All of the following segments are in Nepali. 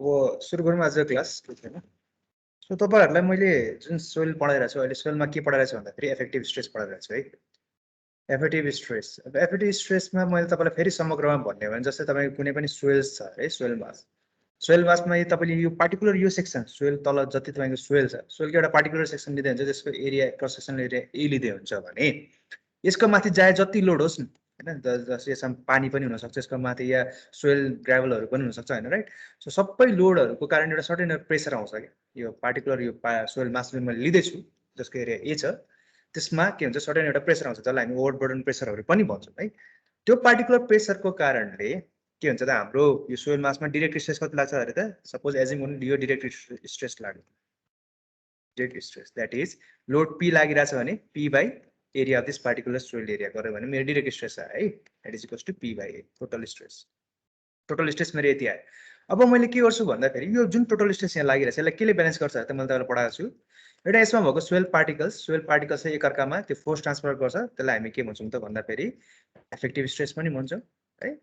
अब सुरु गरौँ आज क्लास होइन। सो तपाईँहरूलाई मैले जुन सोइल पढाइरहेको छु अहिले सोइलमा के पढाइरहेको छु भन्दाखेरि एफेक्टिभ स्ट्रेस पढाइरहेको छु है। एफेक्टिभ स्ट्रेस अब एफेक्टिभ स्ट्रेसमा मैले तपाईँलाई फेरि समग्रमा भन्ने हो भने जस्तै तपाईँको कुनै पनि सोइल्स छ है सोइल मास। सोइल मासमा तपाईँले यो पार्टिकुलर यो सेक्सन सोइल तल जति तपाईँको सोइल छ सोइलको एउटा पार्टिकुलर सेक्सन लिँदै हुन्छ त्यसको area cross sectional area A लिँदै हुन्छ भने यसको माथि जाए जति लोड होस् न होइन जस्तै यसमा पानी पनि हुनसक्छ यसको माथि या सोइल ग्राभलहरू पनि हुनसक्छ होइन राइट। सो सबै लोडहरूको कारण एउटा सर्टेन प्रेसर आउँछ कि यो पार्टिकुलर यो सोइल मास जुन मैले लिँदैछु जसको एरिया ए छ त्यसमा के हुन्छ सर्टेन एउटा प्रेसर आउँछ जसलाई हामी ओभरबर्डन प्रेसरहरू पनि भन्छौँ है। त्यो पार्टिकुलर प्रेसरको कारणले के हुन्छ त हाम्रो यो सोइल मासमा डिरेक्ट स्ट्रेस कति लाग्छ अरे त सपोज एजिम गर्नु यो डिरेक्ट स्ट्रेस लाग्यो direct stress that is load P लागिरहेछ भने P by area of this particular soil area गऱ्यो भने मेरो डिरेक्ट स्ट्रेस आयो है that is equals to P by A total stress मेरो यति आयो। अब मैले के गर्छु भन्दाखेरि यो जुन टोटल स्ट्रेस यहाँ लागिरहेछ यसलाई केले ब्यालेन्स गर्छ त मैले तपाईँलाई पढाएको छु एउटा यसमा भएको सोइल पार्टिकल्स चाहिँ एकअर्कामा त्यो फोर्स ट्रान्सफर गर्छ त्यसलाई हामी के भन्छौँ त भन्दाखेरि एफेक्टिभ स्ट्रेस पनि भन्छौँ है।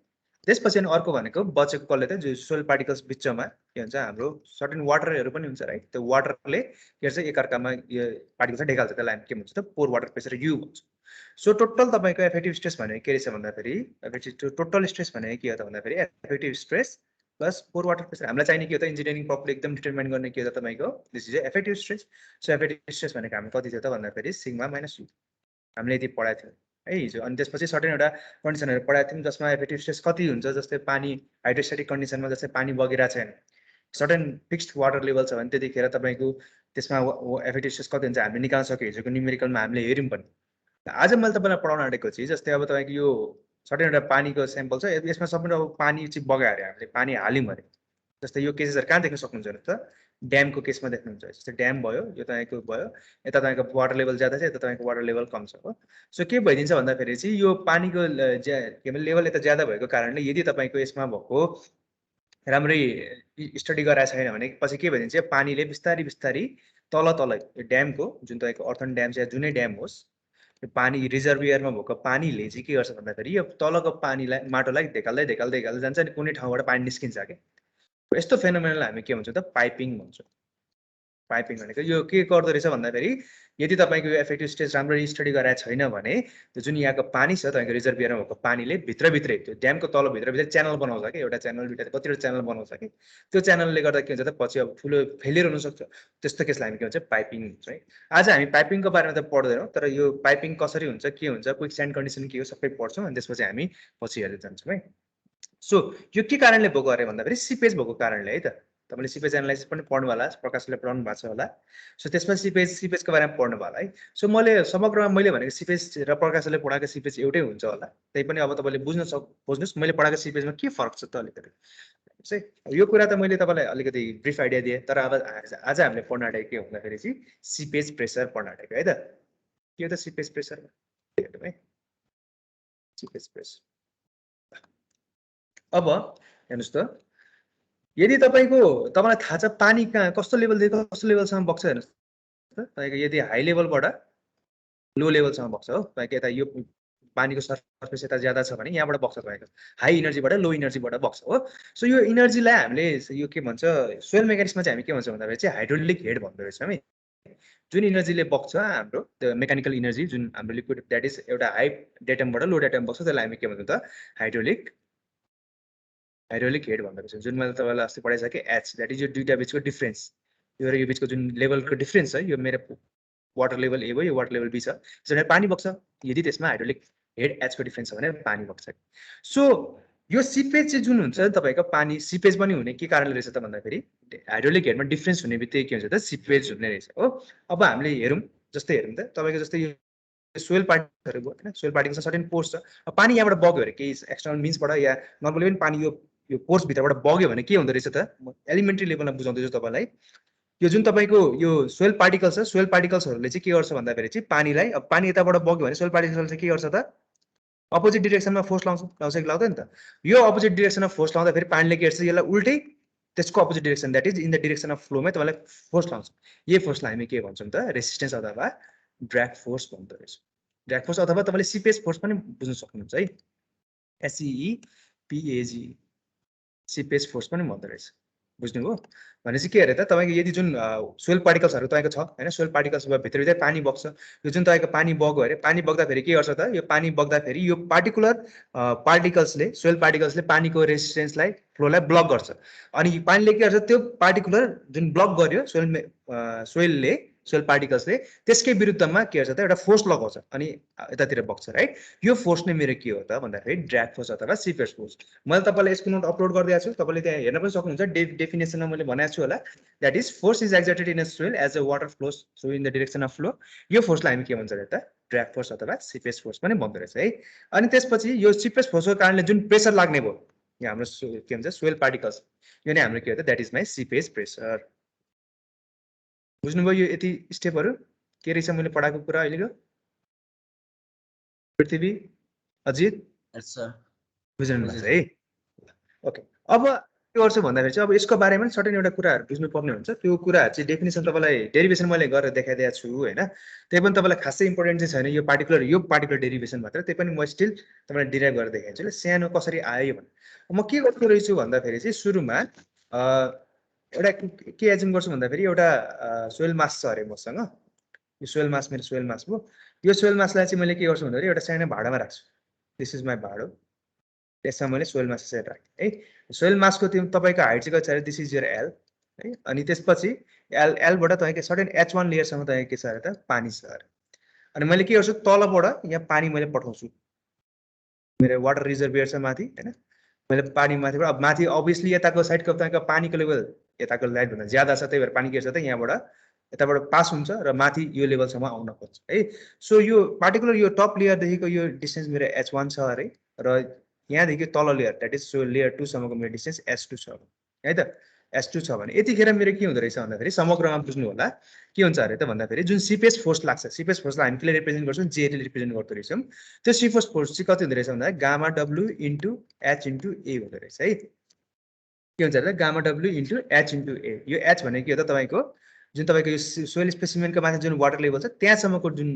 त्यसपछि अनि अर्को भनेको बचेको कसले त जो सोइल पार्टिकल्स बिचमा के हुन्छ हाम्रो सर्टेन वाटरहरू पनि हुन्छ राइट त्यो वाटरले के गर्छ एकअर्कामा यो पार्टिकल चाहिँ ढेकाल्छ त्यसलाई हामी के भन्छ त पोर वाटर प्रेसर यु भन्छ। सो टोटल तपाईँको एफेक्टिभ स्ट्रेस भनेको के रहेछ भन्दाखेरि टोटल स्ट्रेस भनेको के हो त भन्दाखेरि एफेक्टिभ स्ट्रेस प्लस पोर वाटर प्रेसर हामीलाई चाहिने के हो त इन्जिनियरिङ प्रपरली एकदम डिटर्माइन गर्ने के हो त तपाईँको this is effective stress. So effective stress भनेको हामी कति थियो त भन्दाखेरि सिग्मा माइनस यु हामीले यति पढाएको थियौँ है हिजो। अनि त्यसपछि सर्टेन एउटा कन्डिसनहरू पढाएको थियौँ जसमा एफेक्टिभ स्ट्रेस कति हुन्छ जस्तै पानी हाइड्रोस्टेटिक कन्डिसनमा जस्तै पानी बगिरहेको छैन सर्टेन फिक्स्ड वाटर लेभल छ भने त्यतिखेर तपाईँको त्यसमा एफेक्टिभ स्ट्रेस कति हुन्छ हामीले निकाल्न सक्यो हिजोको न्युमेरिकलमा हामीले हेऱ्यौँ पनि। आज मैले तपाईँलाई पढाउन आँटेको चिज जस्तै अब तपाईँको यो सर्टेन एउटा पानीको स्याम्पल छ यसमा सबै अब पानी चाहिँ बगायो अरे हामीले पानी हाल्यौँ अरे जस्तै यो केसेसहरू कहाँ देख्न सक्नुहुन्छ भने त ड्यामको केसमा देख्नुहुन्छ जस्तै ड्याम भयो यो तपाईँको भयो यता तपाईँको वाटर लेभल ज्यादा छ यता तपाईँको वाटर लेभल कम छ हो। सो के भइदिन्छ भन्दाखेरि चाहिँ यो पानीको के भन्छ लेभल यता ज्यादा भएको कारणले यदि तपाईँको यसमा भएको राम्रै स्टडी गराएको छैन भने पछि के भइदिन्छ पानीले बिस्तारी बिस्तारी तल तल ड्यामको जुन तपाईँको अर्थन ड्याम छ या जुनै ड्याम होस् यो पानी रिजर्भियरमा भएको पानीले चाहिँ के गर्छ भन्दाखेरि यो तलको पानीलाई माटोलाई ढेकाल्दै ढेकाल्दै ढेकाल्दै जान्छ अनि कुनै ठाउँबाट पानी निस्किन्छ क्या यस्तो फेनोमेनललाई हामी के भन्छौँ त पाइपिङ भन्छौँ। पाइपिङ भनेको यो के गर्दो रहेछ भन्दाखेरि यदि तपाईँको यो एफेक्टिभ स्ट्रेस राम्ररी स्टडी गराएको छैन भने त्यो जुन यहाँको पानी छ तपाईँको रिजर्भियरमा भएको पानीले भित्रभित्रै त्यो ड्यामको तल भित्रभित्रै च्यानल बनाउँछ कि एउटा च्यानल दुइटा कतिवटा च्यानल बनाउँछ कि त्यो च्यानलले गर्दा के हुन्छ त पछि अब ठुलो फेलियर हुनसक्छ त्यस्तो केसलाई हामी के भन्छ पाइपिङ हुन्छ है। आज हामी पाइपिङको बारेमा त पढ्दैनौँ तर यो पाइपिङ कसरी हुन्छ के हुन्छ क्विक स्यान्ड कन्डिसन के हो सबै पढ्छौँ अनि त्यसपछि हामी पछि हेर्दै जान्छौँ है। सो यो के कारणले भएको अरे भन्दाखेरि सिपेज भएको कारणले है त तपाईँले सिपेज एनालाइसिस पनि पढ्नु होला प्रकाशले पढाउनु भएको छ होला। सो त्यसमा सिपेजको बारेमा पढ्नु भयो होला है। सो मैले समग्रमा मैले भनेको सिपेज र प्रकाशले पढाएको सिपेज एउटै हुन्छ होला त्यही पनि अब तपाईँले बुझ्नुहोस् मैले पढाएको सिपेजमा के फरक छ त अलिकति चाहिँ यो कुरा त मैले तपाईँलाई अलिकति ब्रिफ आइडिया दिएँ तर अब आज हामीले पढ्न आँटेको के भन्दाखेरि चाहिँ सिपेज प्रेसर पढ्न आँटेको है त के हो त सिपेज प्रेसर है सिपेज प्रेसर। अब हेर्नुहोस् त यदि तपाईँलाई थाहा छ पानी कहाँ कस्तो लेभलदेखि कस्तो लेभलसम्म बग्छ हेर्नुहोस् त तपाईँको यदि हाई लेभलबाट लो लेभलसम्म बग्छ हो तपाईँको यता यो पानीको सर्फेस यता ज्यादा छ भने यहाँबाट बग्छ तपाईँको हाई इनर्जीबाट लो इनर्जीबाट बग्छ हो। सो यो इनर्जीलाई हामीले यो के भन्छ सोइल मेकानिक्समा चाहिँ हामी के भन्छौँ भन्दाखेरि चाहिँ हाइड्रोलिक हेड भन्दो रहेछौँ है। जुन इनर्जीले बग्छ हाम्रो त्यो मेकानिकल इनर्जी जुन हाम्रो लिक्विड द्याट इज एउटा हाई डेटमबाट लो डेटम बग्छ त्यसलाई हामी के भन्छौँ त हाइड्रोलिक हेड भन्दो रहेछ जुन मैले तपाईँलाई अस्ति पढाइसकेँ एच द्याट इज यो दुईवटा बिचको डिफ्रेन्स यो र यो बिचको जुन लेभलको डिफ्रेन्स छ यो मेरो वाटर लेभल ए भयो यो वाटर लेभल बी छ त्यसरी पानी बग्छ यदि त्यसमा हाइड्रोलिक हेड एचको डिफ्रेन्स छ भने पानी बग्छ। सो यो सिपेज चाहिँ जुन हुन्छ तपाईँको पानी सिपेज पनि हुने के कारणले रहेछ त भन्दाखेरि हाइड्रोलिक हेडमा डिफ्रेन्स हुने बित्तिकै के हुन्छ त सिपेज हुने रहेछ हो। अब हामीले हेरौँ जस्तै हेरौँ त तपाईँको जस्तै यो सोइल पार्टिकलहरू भयो होइन सोइल पार्टिकल सर्टेन पोर्स छ पानी यहाँबाट बग्यो अरे केही एक्सटर्नल मिन्सबाट या नर्मली पनि पानी यो पोर्स भित्रबाट बग्यो भने के हुँदो रहेछ त एलिमेन्ट्री लेभलमा बुझाउँदैछु तपाईँलाई यो जुन तपाईँको यो सोइल पार्टिकल्स छ सोइल पार्टिकल्सहरूले चाहिँ के गर्छ भन्दाखेरि चाहिँ पानीलाई अब पानी यताबाट बग्यो भने सोइल पार्टिकल्सले चाहिँ के गर्छ त अपोजिट डिरेक्सनमा फोर्स लाउँछ कि लाउँदैन त यो अपोजिट डिरेक्सनमा फोर्स लाउँदाखेरि पानीले के गर्छ यसलाई उल्टै त्यसको opposite direction that is in the direction of फ्लोमै तपाईँलाई फोर्स लाउँछ यही फोर्सलाई हामी के भन्छौँ त रेसिस्टेन्स अथवा ड्र्याग फोर्स भन्दो रहेछ। ड्र्याग फोर्स अथवा तपाईँले सिपेज फोर्स पनि बुझ्न सक्नुहुन्छ है एसइई पिएजी सिपेज फोर्स पनि भन्दो रहेछ बुझ्नुभयो भनेपछि के अरे त तपाईँको यदि जुन सोइल पार्टिकल्सहरू तपाईँको छ होइन सोइल पार्टिकल्स भित्र पानी बग्छ यो जुन तपाईँको पानी बग्यो अरे पानी बग्दाखेरि के गर्छ त यो पानी बग्दाखेरि यो पार्टिकुलर पार्टिकल्सले सोइल पार्टिकल्सले पानीको रेसिस्टेन्सलाई फ्लोलाई ब्लक गर्छ अनि पानीले के गर्छ त्यो पार्टिकुलर जुन ब्लक गर्यो सोइलले सोइल पार्टिकल्सले त्यसकै विरुद्धमा के गर्छ त एउटा फोर्स लगाउँछ अनि यतातिर बग्छ राइट यो फोर्स नै मेरो के हो त भन्दाखेरि ड्र्याग फोर्स अथवा सिपेस फोर्स मैले तपाईँलाई यसको नोट अपलोड गरिदिएको छु तपाईँले त्यहाँ हेर्न पनि सक्नुहुन्छ डेफिनेसनमा मैले भनेको छु होला that is force is exerted in a soil as a water flows through in the direction of flow यो फोर्सलाई हामी के भन्छ अरे त ड्र्याग फोर्स अथवा सिपेस फोर्स पनि भन्दो रहेछ है अनि त्यसपछि यो सिपेस फोर्सको कारणले जुन प्रेसर लाग्ने भयो यहाँ हाम्रो के भन्छ सोइल पार्टिकल्स यो नै हाम्रो के हो त that is my seepage pressure बुझ्नुभयो यो यति स्टेपहरू के रहेछ मैले पढाएको कुरा अहिलेको पृथ्वी अजित बुझ्नु भएको छ है ओके अब के गर्छु भन्दाखेरि चाहिँ अब यसको बारेमा सर्टेन एउटा कुराहरू बुझ्नुपर्ने हुन्छ त्यो कुराहरू चाहिँ डेफिनेसन तपाईँलाई डेरिभेसन मैले गरेर देखाइदिएको छु होइन त्यही पनि तपाईँलाई खासै इम्पोर्टेन्ट चाहिँ छैन यो पार्टिकुलर डेरिभेसन मात्र त्यही पनि म स्टिल तपाईँलाई डिराइभ गरेर देखाइदिन्छु सानो कसरी आयो भने म के गर्दो रहेछु भन्दाखेरि चाहिँ सुरुमा एउटा के एजुम गर्छु भन्दाखेरि एउटा सोइल मास छ अरे मसँग यो सोइल मास मेरो सोइल मास भयो यो सोइल मासलाई चाहिँ मैले के गर्छु भन्दाखेरि एउटा सानो भाँडामा राख्छु दिस इज माई भाँडो त्यसमा मैले सोइल मास यसरी राखेँ है सोइल मासको त्यो तपाईँको हाइट चाहिँ कति छ अरे दिस इज यर एल है अनि त्यसपछि एलबाट तपाईँको सर्टेन H1 लेयरसम्म तपाईँको के छ अरे त पानी छ अरे अनि मैले के गर्छु तलबाट यहाँ पानी मैले पठाउँछु मेरो वाटर रिजर्भियर छ माथि होइन मैले पानी माथिबाट अब माथि अभियसली यताको साइडको तपाईँको पानीको लेभल यताको लाइटभन्दा ज्यादा छ त्यही भएर पानी के छ त यहाँबाट यताबाट पास हुन्छ र माथि यो लेभलसम्म आउन खोज्छ है सो यो पार्टिकुलर यो टप लेयरदेखिको यो डिस्टेन्स मेरो H1 छ अरे र यहाँदेखि तल layer that is so layer 2 सम्मको मेरो डिस्टेन्स S2 छ है त S2 छ भने यतिखेर मेरो के हुँदो रहेछ भन्दाखेरि समग्रमा बुझ्नु होला के हुन्छ अरे त भन्दाखेरि जुन सिपेस फोर्स लाग्छ सिपेस फोर्सलाई हामी केले रिप्रेजेन्ट गर्छौँ जेले रिप्रेजेन्ट गर्दो रहेछौँ त्यो सिपेस फोर्स चाहिँ कति हुँदो रहेछ भन्दाखेरि gamma W into H into A हुँदो रहेछ है के हुन्छ अरे gamma W into H into A यो H भनेको के हो त तपाईँको जुन तपाईँको यो सोइल स्पेसिमेनको माथि जुन वाटर लेभल छ त्यहाँसम्मको जुन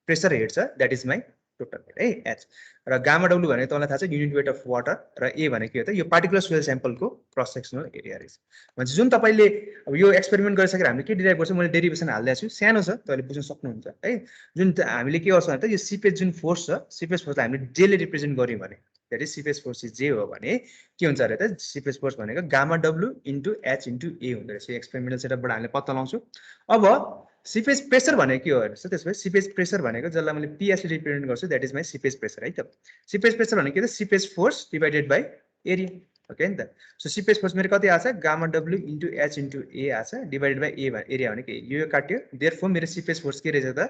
प्रेसर हेड छ that is my total head है H र गामा डब्लु भनेको तपाईँलाई थाहा छ युनिट वेट अफ वाटर र ए भनेको के हो त यो पार्टिकुलर सोइल स्याम्पलको क्रस सेक्सनल एरिया रहेछ भनेपछि जुन तपाईँले अब यो एक्सपेरिमेन्ट गरिसकेर हामीले के डिराइभ गर्छौँ मैले डेरिभेसन हालिदिएको छु सानो छ तपाईँले बुझ्न सक्नुहुन्छ है जुन हामीले के गर्छौँ भने त यो सिपेस जुन फोर्स छ सिपेस फोर्सलाई हामीले जेले रिप्रेजेन्ट गऱ्यौँ भने द्याट इज सिपेस फोर्स जे हो भने के हुन्छ अरे त सिपेस फोर्स भनेको gamma W into H into A हुँदो रहेछ एक्सपेरिमेन्टल सेटअपबाट हामीले पत्ता लगाउँछौँ अब सिपेस प्रेसर भनेको के हो हेर्नुहोस् त त्यसपछि सिपेस प्रेसर भनेको जसलाई मैले PS रिप्रेजेन्ट गर्छु that is my seepage pressure है त सिपेस प्रेसर भनेको के त seepage force divided by area okay नि त सो सिपेस फोर्स मेरो कति आछ gamma W into H into A आछ डिभाइडेड बाई ए एरिया भनेको यो काट्यो देयरफोर मेरो सिपेस फोर्स के रहेछ त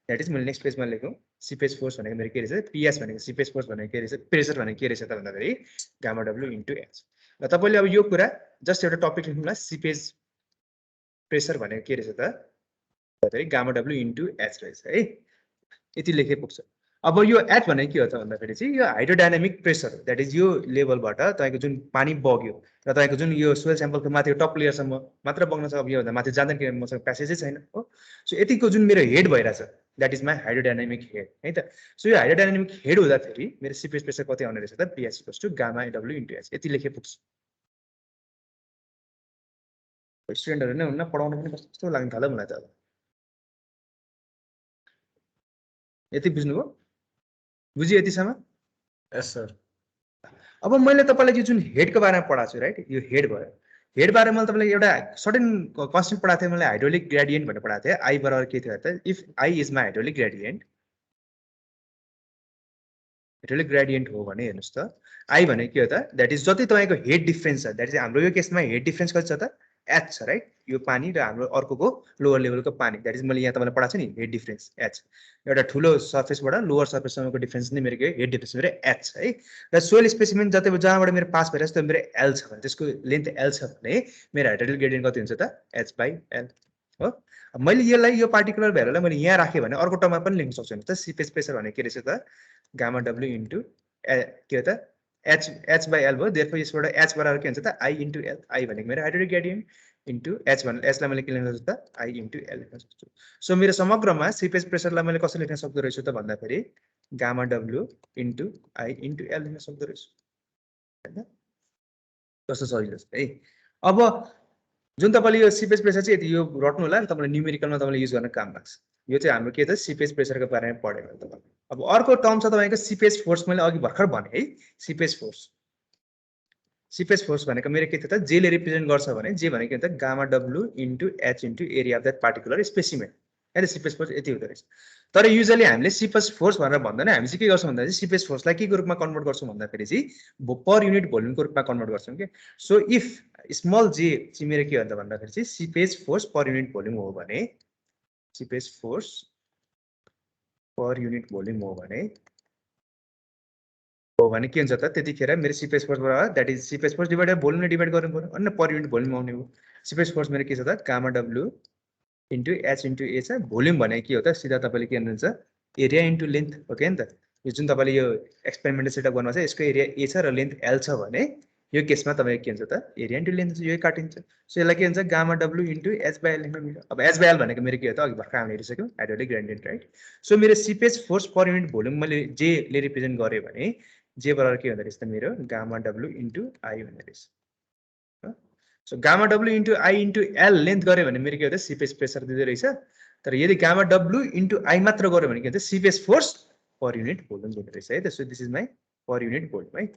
द्याट इज मैले नेक्स्ट पेजमा लेखौँ सिपेस फोर्स भनेको मेरो के रहेछ PS भनेको सिपेस फोर्स भनेको के रहेछ प्रेसर भनेको के रहेछ त भन्दाखेरि गामा डब्लु इन्टु H र तपाईँले अब यो कुरा जस्ट एउटा टपिक लेख्नुलाई सिपेस प्रेसर भनेको के रहेछ त भन्दाखेरि गामा डब्लु इन्टु H रहेछ है यति लेखे पुग्छ अब यो H भनेको के हो त भन्दाखेरि चाहिँ यो हाइड्रोडाइनामिक प्रेसर द्याट इज यो लेभलबाट तपाईँको जुन पानी बग्यो र तपाईँको जुन यो सोइल स्याम्पलको माथि टप लेयरसम्म मात्र बग्न छ अब योभन्दा माथि जाँदैन किनभने मसँग प्यासेजै छैन हो सो यतिको जुन मेरो हेड भइरहेछ द्याट इज माई हाइड्रोडाइनामिक हेड है त सो यो हाइड्रोडाइनामिक हेड हुँदाखेरि मेरो सिपेस प्रेसर कति आउने रहेछ त PS equals to gamma W into H यति लेखे पुग्छ स्टुडेन्टहरू नै हुन्न पढाउनु पनि कस्तो लाग्न थाल्यो मलाई त अब यति बुझ्नुभयो बुझ्यो यतिसम्म यस सर अब मैले तपाईँलाई यो जुन हेडको बारेमा पढाएको छु राइट यो हेड भयो हेडबारे मैले तपाईँलाई एउटा सर्टेन कन्सेप्ट पढाएको थिएँ मैले हाइड्रोलिक ग्रेडियन्ट भनेर पढाएको थिएँ आई बराबर के थियो त if I is my hydraulic gradient हो भने हेर्नुहोस् त आई भनेको के हो त द्याट इज जति तपाईँको हेड डिफ्रेन्स छ द्याट इज हाम्रो यो केसमा हेड डिफ्रेन्स कति छ त H छ राइट यो पानी र हाम्रो अर्कोको लोवर लेभलको पानी द्याट इज मैले यहाँ तपाईँलाई पढाएको छु नि हेड डिफ्रेन्स H एउटा ठुलो सर्फेसबाट लोवर सर्फेससम्मको डिफ्रेन्स नै मेरो के हेड डिफ्रेन्स मेरो H है र सोइल स्पेसिमेन जति जहाँबाट मेरो पास भइरहेको छ त्यो मेरो L छ भने त्यसको लेन्थ L छ भने मेरो हाइड्रोलिक ग्रेडियन्ट कति हुन्छ त H बाई L हो मैले यसलाई यो पार्टिकुलर भ्यालुलाई मैले यहाँ राखेँ भने अर्को टर्ममा पनि लेख्न सक्छु त सिपेस प्रेसर भनेको के रहेछ त गामा डब्लु इन्टु के हो त H बाई L भयो देयरफोर यसबाट H बराबर के हुन्छ त I इन्टु L आई भनेको मेरो हाइड्रोलिक ग्रेडियन्ट इन्टु H भने एचलाई मैले के लेख्न सक्छु त I इन्टु L लेख्न सक्छु सो मेरो समग्रमा सिपेस प्रेसरलाई मैले कसरी लेख्न सक्दो रहेछु त भन्दाखेरि gamma W into I into L लेख्न सक्दो रहेछु होइन कस्तो सजिलो छ है अब जुन तपाईँले यो सिपेज प्रेसर चाहिँ यति यो रट्नु होला तपाईँले न्युमेरिकलमा तपाईँले युज गर्न काम लाग्छ। यो चाहिँ हाम्रो के त सिपेज प्रेसरको बारेमा पढ्यो भने तपाईँ। अब अर्को टर्म छ तपाईँको सिपेज फोर्स। मैले अघि भर्खर भने है सिपेज फोर्स। सिपेज फोर्स भनेको मेरो के थियो त जेले रिप्रेजेन्ट गर्छ भने जे भनेको त gamma W into H into area of that particular specimen. अहिले सिपेज फोर्स यति हुँदो रहेछ। तर युजली हामीले सिपेज फोर्स भनेर भन्दैन, हामी चाहिँ के गर्छौँ भन्दा चाहिँ सिपेज फोर्सलाई के रूपमा कन्भर्ट गर्छौँ भन्दाखेरि चाहिँ पर युनिट भोल्युमको रूपमा कन्भर्ट गर्छौँ कि। सो इफ स्मल जे चाहिँ मेरो के हुन्छ भन्दाखेरि चाहिँ seepage force per unit volume हो भने, seepage force per unit volume हो भने के हुन्छ त त्यतिखेर मेरो सिपेज फोर्स बराबर that is seepage force divided भोल्युमले डिभाइड गर्नु पर्यो अनि पर युनिट भोल्युम आउने हो। सिपेज फोर्स मेरो के छ त gamma W into H into A छ। भोल्युम भनेको के हो त सिधा तपाईँले के भन्नुहुन्छ एरिया इन्टु लेन्थ हो क्या नि त। यो जुन तपाईँले यो एक्सपेरिमेन्टल सेटअप गर्नु छ यसको एरिया ए छ र लेन्थ एल छ भने यो केसमा तपाईँको के हुन्छ त एरिया इन्टु लेन्थ यो काटिन्छ। सो यसलाई के हुन्छ gamma W into H by L लेख्न मिल्छ। अब एच बाई एल भनेको मेरो के हो त अघि भर्खर हामीले हेरिसक्यौँ हाइड्रोलिक ग्रेडियन्ट राइट। सो मेरो seepage force per unit volume मैले जेले रिप्रेजेन्ट गरेँ भने जे बराबर के हुँदो रहेछ त मेरो गामा डब्लु इन्टु आई हुँदो रहेछ। So gamma W into I into L length गऱ्यो भने मेरो के हो त सिपेज प्रेसर दिँदो रहेछ। तर यदि गामा डब्लु इन्टु आई मात्र गऱ्यो भने के हुन्छ seepage force per unit volume दिँदो रहेछ है त। So this is my per unit volume है।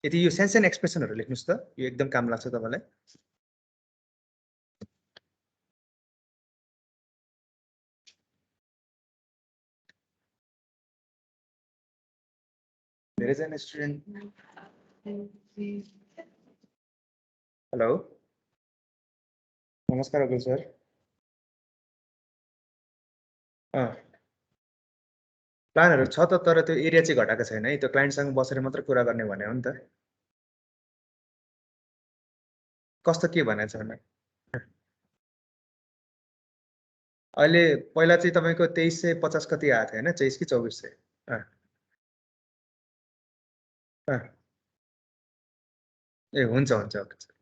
यदि यो सानो सानो एक्सप्रेसनहरू लेख्नुहोस् त यो एकदम काम लाग्छ तपाईँलाई। धेरैजना स्टुडेन्ट हेलो नमस्कार अब्दुल सर। प्लानहरू छ त तर त्यो एरिया चाहिँ घटाएको छैन है। त्यो क्लाइन्टसँग बसेर मात्र कुरा गर्ने भने हो नि त। कस्तो के भनेको छ भने अहिले पहिला चाहिँ तपाईँको 2350 कति आएको थियो होइन 23 कि 2400। ए हुन्छ हुन्छ ओके सर।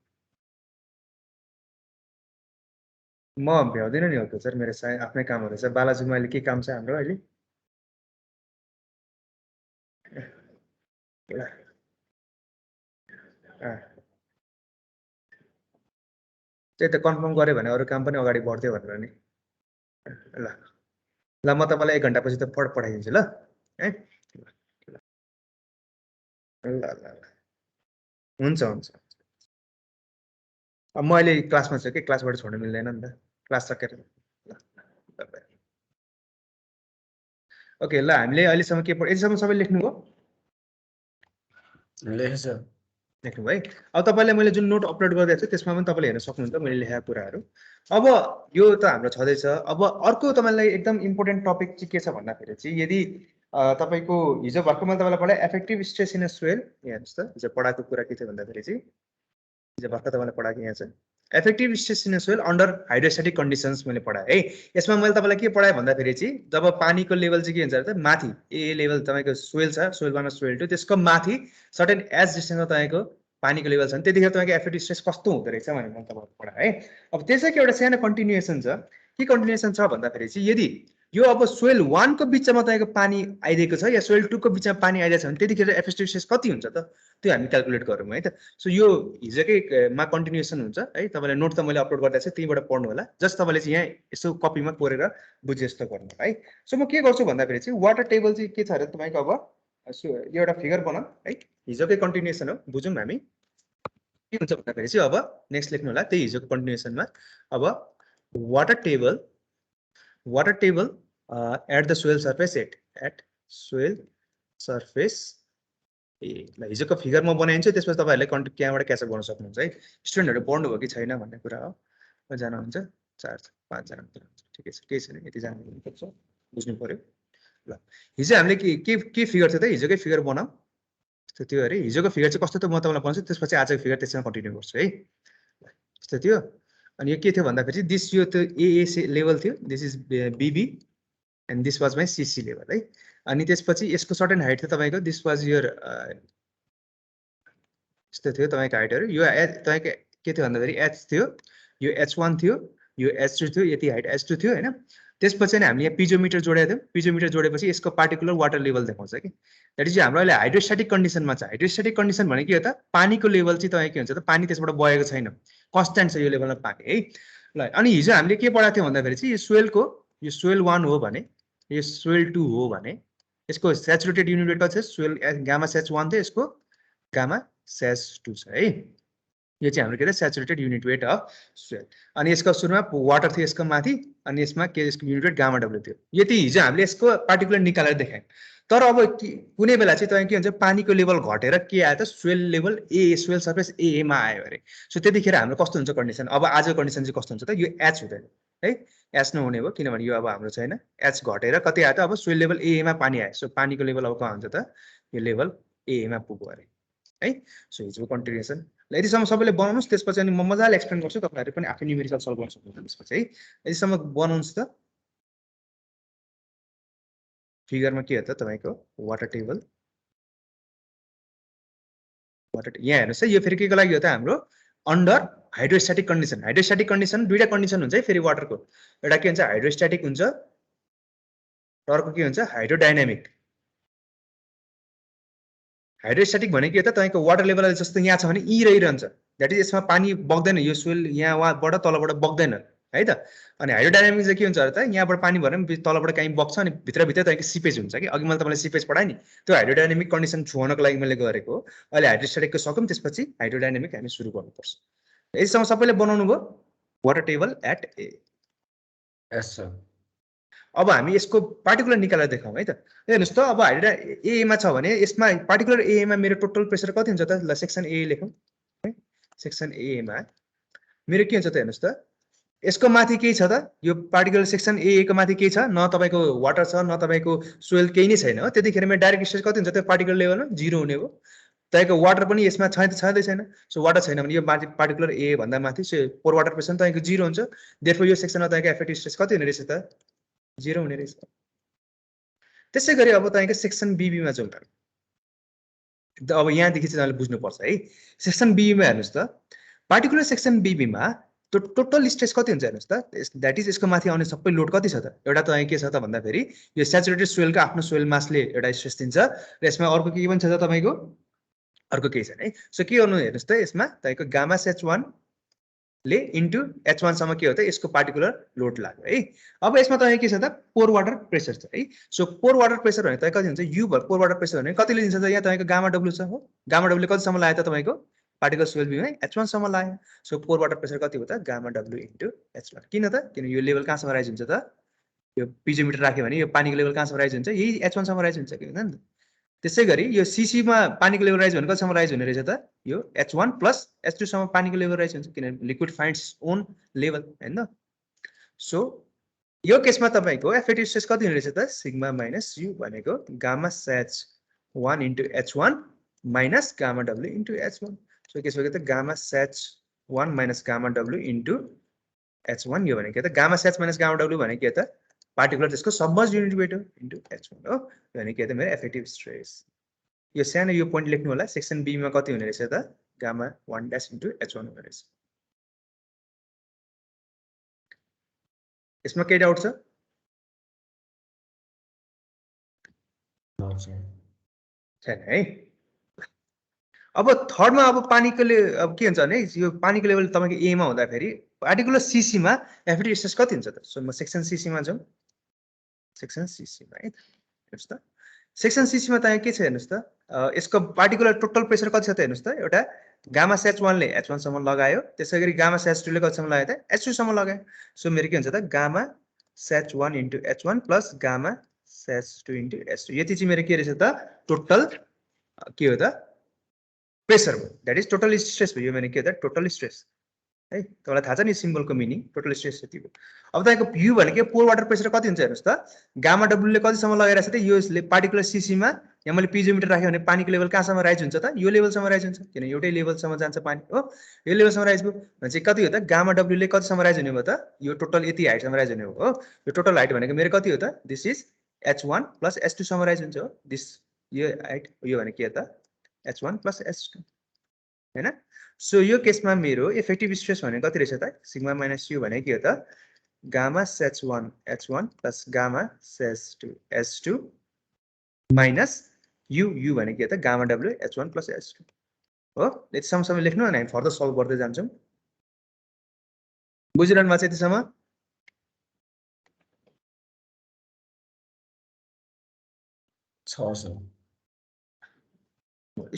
म भ्याउँदिनँ नि हो सर, मेरो सायद आफ्नै कामहरू छ। बालाजुमा अहिले के काम छ हाम्रो अहिले त्यही त कन्फर्म गऱ्यो भने अरू काम पनि अगाडि बढ्थ्यो भनेर नि। ल ल म तपाईँलाई 1 घन्टापछि त पठाइदिन्छु ल है। ल ल ल हुन्छ हुन्छ। अब म अहिले क्लासमा छु कि क्लासबाट छोड्नु मिल्दैन नि त, क्लास सकेर। ल ओके ल हामीले अहिलेसम्म के पढ्यो यतिसम्म सबै लेख्नुभयो? लेखेछ लेख्नु है। अब तपाईँलाई मैले जुन नोट अपलोड गरिदिएको छु त्यसमा पनि तपाईँले हेर्न सक्नुहुन्छ मैले लेखेका कुराहरू। अब यो त हाम्रो छँदैछ। अब अर्को तपाईँलाई एकदम इम्पोर्टेन्ट टपिक चाहिँ के छ भन्दाखेरि चाहिँ यदि तपाईँको हिजो भर्खर मैले तपाईँलाई पढाएँ effective stress in a soil. यहाँ हेर्नुहोस् त हिजो पढाएको कुरा के थियो भन्दाखेरि चाहिँ हिजो भर्खर तपाईँलाई पढाएको यहाँ छ effective stress in a soil under हाइड्रोस्ट्याटिक conditions मैले पढाएँ है। यसमा मैले तपाईँलाई के पढाएँ भन्दाखेरि चाहिँ जब पानीको लेभल चाहिँ के हुन्छ त माथि ए लेभल तपाईँको सोइल छ सोइल 1 सोइल 2 त्यसको माथि सर्टेन एज डिस्टेन्समा तपाईँको पानीको लेभल छ भने त्यतिखेर तपाईँको एफेक्टिभ स्ट्रेस कस्तो हुँदो रहेछ भनेर मैले तपाईँलाई पढाएँ है। अब त्यसैको एउटा सानो कन्टिन्युएसन छ। के कन्टिन्युएसन छ भन्दाखेरि चाहिँ यदि यो अब सोइल 1 को बिचमा तपाईँको पानी आइदिएको छ या सोइल 2 को बिचमा पानी आइदिएको छ भने त्यतिखेर एफेक्टिभ स्ट्रेस कति हुन्छ त त्यो हामी क्यालकुलेट गरौँ है त। सो यो हिजोकै कन्टिन्युएसन हुन्छ है। तपाईँलाई नोट त मैले अपलोड गरिदिएको छु त्यहीँबाट पढ्नु होला। जस्ट तपाईँले चाहिँ यहाँ यसो कपीमा कोरेर बुझे जस्तो गर्नु है। सो म के गर्छु भन्दाखेरि चाहिँ वाटर टेबल चाहिँ के छ अरे तपाईँको अब यो एउटा फिगर बनाऊ है। हिजोकै कन्टिन्युएसन हो बुझौँ हामी। के हुन्छ भन्दाखेरि चाहिँ अब नेक्स्ट लेख्नु होला त्यही हिजोको कन्टिन्युएसनमा। अब water table at the soil surface at soil surface ए ल हिजोको फिगर म बनाइदिन्छु त्यसपछि तपाईँहरूले त्यहाँबाट क्याचअप गर्न सक्नुहुन्छ है। स्टुडेन्टहरू पढ्नुभयो कि छैन भन्ने कुरा हो। कतिजना हुन्छ 4 5 जना ठिकै छ केही छैन यतिजना हुनुपर्छ बुझ्नु पर्यो। ल हिजो हामीले के फिगर थियो त हिजोकै फिगर बनाऊ त्यो अरे हिजोको फिगर चाहिँ कस्तो त म तपाईँलाई भन्छु त्यसपछि आजको फिगर त्यसमा कन्टिन्यू गर्छु है। यस्तो थियो। अनि यो के थियो भन्दाखेरि दिस यो त एए लेभल थियो this is B B and this was my C C level है। अनि त्यसपछि यसको सर्टेन हाइट थियो तपाईँको दिस वाज योर यस्तो थियो तपाईँको हाइटहरू। यो तपाईँको के थियो भन्दाखेरि एच थियो यो H1 थियो यो H2 थियो यति हाइट H2 थियो होइन। त्यसपछि अनि हामीले यहाँ पिजोमिटर जोडेका थियौँ। पिजोमिटर जोडेपछि यसको पार्टिकुलर वाटर लेभल देखाउँछ कि द्याट इज हाम्रो अहिले हाइड्रोस्ट्याटिक कन्डिसनमा छ। हाइड्रोस्ट्याटिक कन्डिसन भने के हो त, पानीको लेभल चाहिँ तपाईँ के हुन्छ त, पानी त्यसबाट बगेको छैन, कन्स्ट्यान्ट छ यो लेभलमा पानी है। ल अनि हिजो हामीले के पढाएको थियौँ भन्दाखेरि चाहिँ यो सोइल 1 हो भने यो सोइल 2 हो भने यसको सेचुरेटेड युनिट वेट कति छ, सोइल गामा सेच 1 थियो, यसको गामा सेच 2 छ है। यो चाहिँ हाम्रो के अरे saturated unit weight of soil. अनि यसको सुरुमा वाटर थियो यसको माथि, अनि यसमा के यसको युनिट वेट गामा डब्ल्यू थियो। यति हिजो हामीले यसको पार्टिकुलर निकालेर देखायौँ। तर अब कुनै बेला चाहिँ तपाईँ के हुन्छ, पानीको लेभल घटेर के आयो त, सोइल लेभल सोइल सर्फेस एमा आयो अरे। सो त्यतिखेर हाम्रो कस्तो हुन्छ कन्डिसन, अब आजको कन्डिसन चाहिँ कस्तो हुन्छ त, यो एच हुँदैन है, एच नहुने भयो किनभने यो अब हाम्रो छैन, एच घटेर कति आयो त, अब सोइल लेभल एमा पानी आयो। सो पानीको लेभल अब कहाँ हुन्छ त, यो लेभल एमा पुग्यो अरे है। सो हिजोको कन्टिन्युसन यतिसम्म सबैले बनाउनुहोस्, त्यसपछि अनि म मजाले एक्सप्लेन गर्छु, तपाईँहरू पनि आफै न्युमेरिकल सल्भ गर्न सक्नुहुन्छ त्यसपछि है। यतिसम्म बनाउनुहोस् त। फिगरमा के हो त तपाईँको वाटर टेबल, यहाँ हेर्नुहोस् है, यो फेरि के को लागि हो त, हाम्रो अन्डर हाइड्रोस्ट्याटिक कन्डिसन। हाइड्रोस्ट्याटिक कन्डिसन दुईटा कन्डिसन हुन्छ है फेरि वाटरको, एउटा के हुन्छ हाइड्रोस्ट्याटिक हुन्छ, अर्को के हुन्छ हाइड्रोडाइनामिक। हाइड्रोस्ट्याटिक भने के हो त, तपाईँको वाटर लेभल जस्तो यहाँ छ भने यी रहिरहन्छ, द्याट इज यसमा पानी बग्दैन, यो सोइल यहाँबाट तलबाट बग्दैन है त। अनि हाइड्रोडाइनामिक चाहिँ के हुन्छ त, यहाँबाट पानी भएर पनि तलबाट कहीँ बग्छ, अनि भित्रभित्र तपाईँको सिपेज हुन्छ कि, अघि मैले तपाईँलाई सिपेज पढाएँ नि, त्यो हाइड्रोडाइनामिक कन्डिसन छुनको लागि मैले गरेको हो। अहिले हाइड्रोस्ट्याटिकको सकौँ, त्यसपछि हाइड्रोडाइनामिक हामी सुरु गर्नुपर्छ। यससँग सबैले बनाउनु भयो water table at A. Yes sir. अब हामी यसको पार्टिकुलर निकालेर देखाउँ है त। हेर्नुहोस् त, अब हाइड्रो एमा छ भने यसमा पार्टिकुलर एमा मेरो टोटल प्रेसर कति हुन्छ त, ल सेक्सन ए लेखौँ है। सेक्सन एमा मेरो के हुन्छ त, हेर्नुहोस् त, यसको माथि केही छ त, यो पार्टिकुलर सेक्सन ए को माथि केही छ, न तपाईँको वाटर छ न तपाईँको सोइल केही नै छैन हो। त्यतिखेर मेरो डाइरेक्ट स्ट्रेस कति हुन्छ त्यो पार्टिकुलर लेभलमा 0 हुने भयो। तपाईँको वाटर पनि यसमा छँदै छैन। सो वाटर छैन भने यो माथि पार्टिकुलर ए भन्दा माथि पोर वाटर प्रेसर तपाईँको 0 हुन्छ। देयरफोर यो सेक्सनमा तपाईँको इफेक्टिभ स्ट्रेस कति हुने रहेछ त, 0 हुने रहेछ। त्यसै गरी अब तपाईँको सेक्सन बीबीमा जाउँ त। अब यहाँदेखि चाहिँ बुझ्नुपर्छ है। सेक्सन बीबीमा हेर्नुहोस् त, पार्टिकुलर सेक्सन बीबीमा त्यो टोटल स्ट्रेस कति हुन्छ हेर्नुहोस् त, द्याट इज यसको माथि आउने सबै लोड कति छ त, एउटा तपाईँ के छ त भन्दाखेरि यो सेचुरेटेड सोइलको आफ्नो सोइल मासले एउटा स्ट्रेस दिन्छ, र यसमा अर्को के पनि छ त तपाईँको, अर्को केही छैन है। सो के गर्नु हेर्नुहोस् त, यसमा तपाईँको गामा सेच 1 ले इन्टु H1 सम्म के हो त, यसको पार्टिकुलर लोड लाग्यो है। अब यसमा तपाईँ के छ त, पोर वाटर प्रेसर छ है। सो पोर वाटर प्रेसर भने तपाईँ कति हुन्छ, यु भयो पोर वाटर प्रेसर भने कतिले दिन्छ त, यहाँ तपाईँको गामा डब्लु छ हो। गामा डब्लु कतिसम्म लाग्यो त तपाईँको पार्टिकल सोइल बीमा H1 सम्म लाग्यो। सो पोर वाटर प्रेसर कति हो त, गामा डब्लु इन्टु H1। किन त, किन यो लेभल कहाँसम्म राइज हुन्छ त, यो पिजोमिटर राख्यो भने यो पानीको लेभल कहाँसम्म राइज हुन्छ, यही H1 सम्म राइज हुन्छ कि हुँदैन नि त। त्यसै गरी यो सीसीमा पानीको लेभल राइज भने कतिसम्म राइज हुने रहेछ त, यो H1 प्लस H2 सम्म पानीको लेभल राइज हुन्छ, किनभने लिक्विड फाइन्ड्स ओन लेभल हैन। सो यो केसमा तपाईँको इफेक्टिभ स्ट्रेस कति हुने रहेछ त, सिग्मा माइनस यु भनेको gamma सेच 1 into H1 minus gamma W into H1। So के त, gamma सेच 1 minus gamma W into H1, यो भनेको त गामा सेच माइनस गामा डब्लु भनेको के त, पार्टिकुलर त्यसको सबमर्ज युनिट वेट हो इन्टु H1 हो। भने के त मेरो इफेक्टिभ स्ट्रेस। यो सानो यो पोइन्ट लेख्नु होला, सेक्सन बी मा कति हुने रहेछ त, गामा 1 डैश इन्टु H1 हुने रहेछ। यसमा के डाउट छ, छैन है। अब थर्डमा अब पानीको अब के हुन्छ भने यो पानीको लेभल तपाईँको ए मा हुँदाखेरि पार्टिकुलर सीसी मा इफेक्टिभ स्ट्रेस कति हुन्छ त। सो म सेक्सन सीसी मा जाउँ, सेक्सन सीसी मा है। हेर्नुहोस् त, सेक्सन सीसी मा तपाईँ के छ हेर्नुहोस् त, यसको पार्टिकुलर टोटल प्रेसर कति छ त हेर्नुहोस् त, एउटा गामा सेच 1 ले H1 सम्म लगायो, त्यसै गरी गामा सेच 2 ले कतिसम्म लगायो त, H2 सम्म लगायो। सो मेरो के हुन्छ त, gamma सेच 1 into H1 plus gamma सेच 2 into H2, यति चाहिँ मेरो के रहेछ त, टोटल के हो त प्रेसर भयो, द्याट इज टोटल स्ट्रेस भयो। यो भने के हो त, टोटल स्ट्रेस है। तपाईँलाई थाहा छ नि सिम्बलको मिनिङ, टोटल स्ट्रेस यति हो। अब तपाईँको यु भनेको पोर वाटर प्रेसर कति हुन्छ हेर्नुहोस् त, गामा डब्लु ले कतिसम्म लगाइरहेको छ त, यो पार्टिकुलर सीसीमा यहाँ मैले पिजोमिटर राखेँ भने पानीको लेभल कहाँसम्म राइज हुन्छ त, यो लेभलसम्म राइज हुन्छ, किन एउटै लेभलसम्म जान्छ पानी हो। यो लेभलसम्म राइज भयो भने चाहिँ कति हो त, गामा डब्लु ले कतिसम्म राइज हुने भयो त, यो टोटल यति हाइटसम्म राइज हुने हो। यो टोटल हाइट भनेको मेरो कति हो त, this is H1 plus H2 सम्म राइज हुन्छ हो। दिस यो हाइट, यो भने के हो त, H1 प्लस H2 हैन। सो यो केसमा मेरो इफेक्टिभ स्ट्रेस भनेको कति रहेछ त, सिग्मा माइनस यु भनेको के हो त, gamma SH1 H1 plus gamma SH2 H2 minus you भनेको के त gamma W H1 plus H2 हो। यति सम्म लेख्नु अनि हामी फर्दर सल्भ गर्दै जान्छौँ। बुझिरहनु भएको छ यतिसम्म?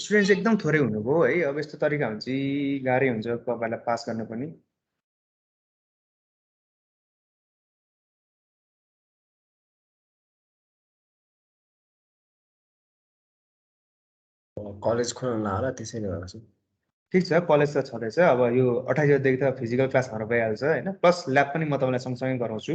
स्टुडेन्ट्स एकदम थोरै हुनुभयो है। अब यस्तो तरिका हुन्छ गाह्रै हुन्छ तपाईँलाई पास गर्न पनि। कलेज खोल्न होला त्यसैले होला। ठिक छ, कलेज त छँदैछ। अब यो 28 गतेदेखि त फिजिकल क्लास हाम्रो भइहाल्छ होइन, प्लस ल्याब पनि म तपाईँलाई सँगसँगै गराउँछु।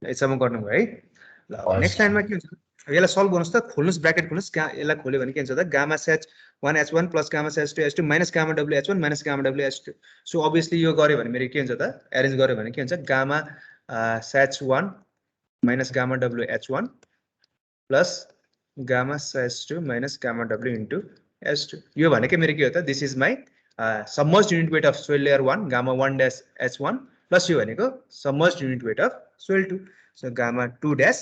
यसम्म गर्नुभयो है। ल नेक्स्ट लाइनमा के हुन्छ, यसलाई सल्भ गर्नुहोस् त। खोल्नुहोस्, ब्राकेट खोल्नुहोस्। यसलाई खोल्यो भने के हुन्छ त gamma SH1 H1 plus gamma SH2 H2 minus gamma W H1 minus gamma W H2। So obviously यो गऱ्यो भने मेरो के हुन्छ त, एरेन्ज गऱ्यो भने के हुन्छ gamma SH1 minus gamma W H1 plus gamma SH2 minus gamma W into H2। यो भनेको मेरो के हो त, this is my submerged unit weight of soil layer 1 gamma 1 dash H1 plus यो भनेको submerged unit weight of soil 2 so gamma 2 dash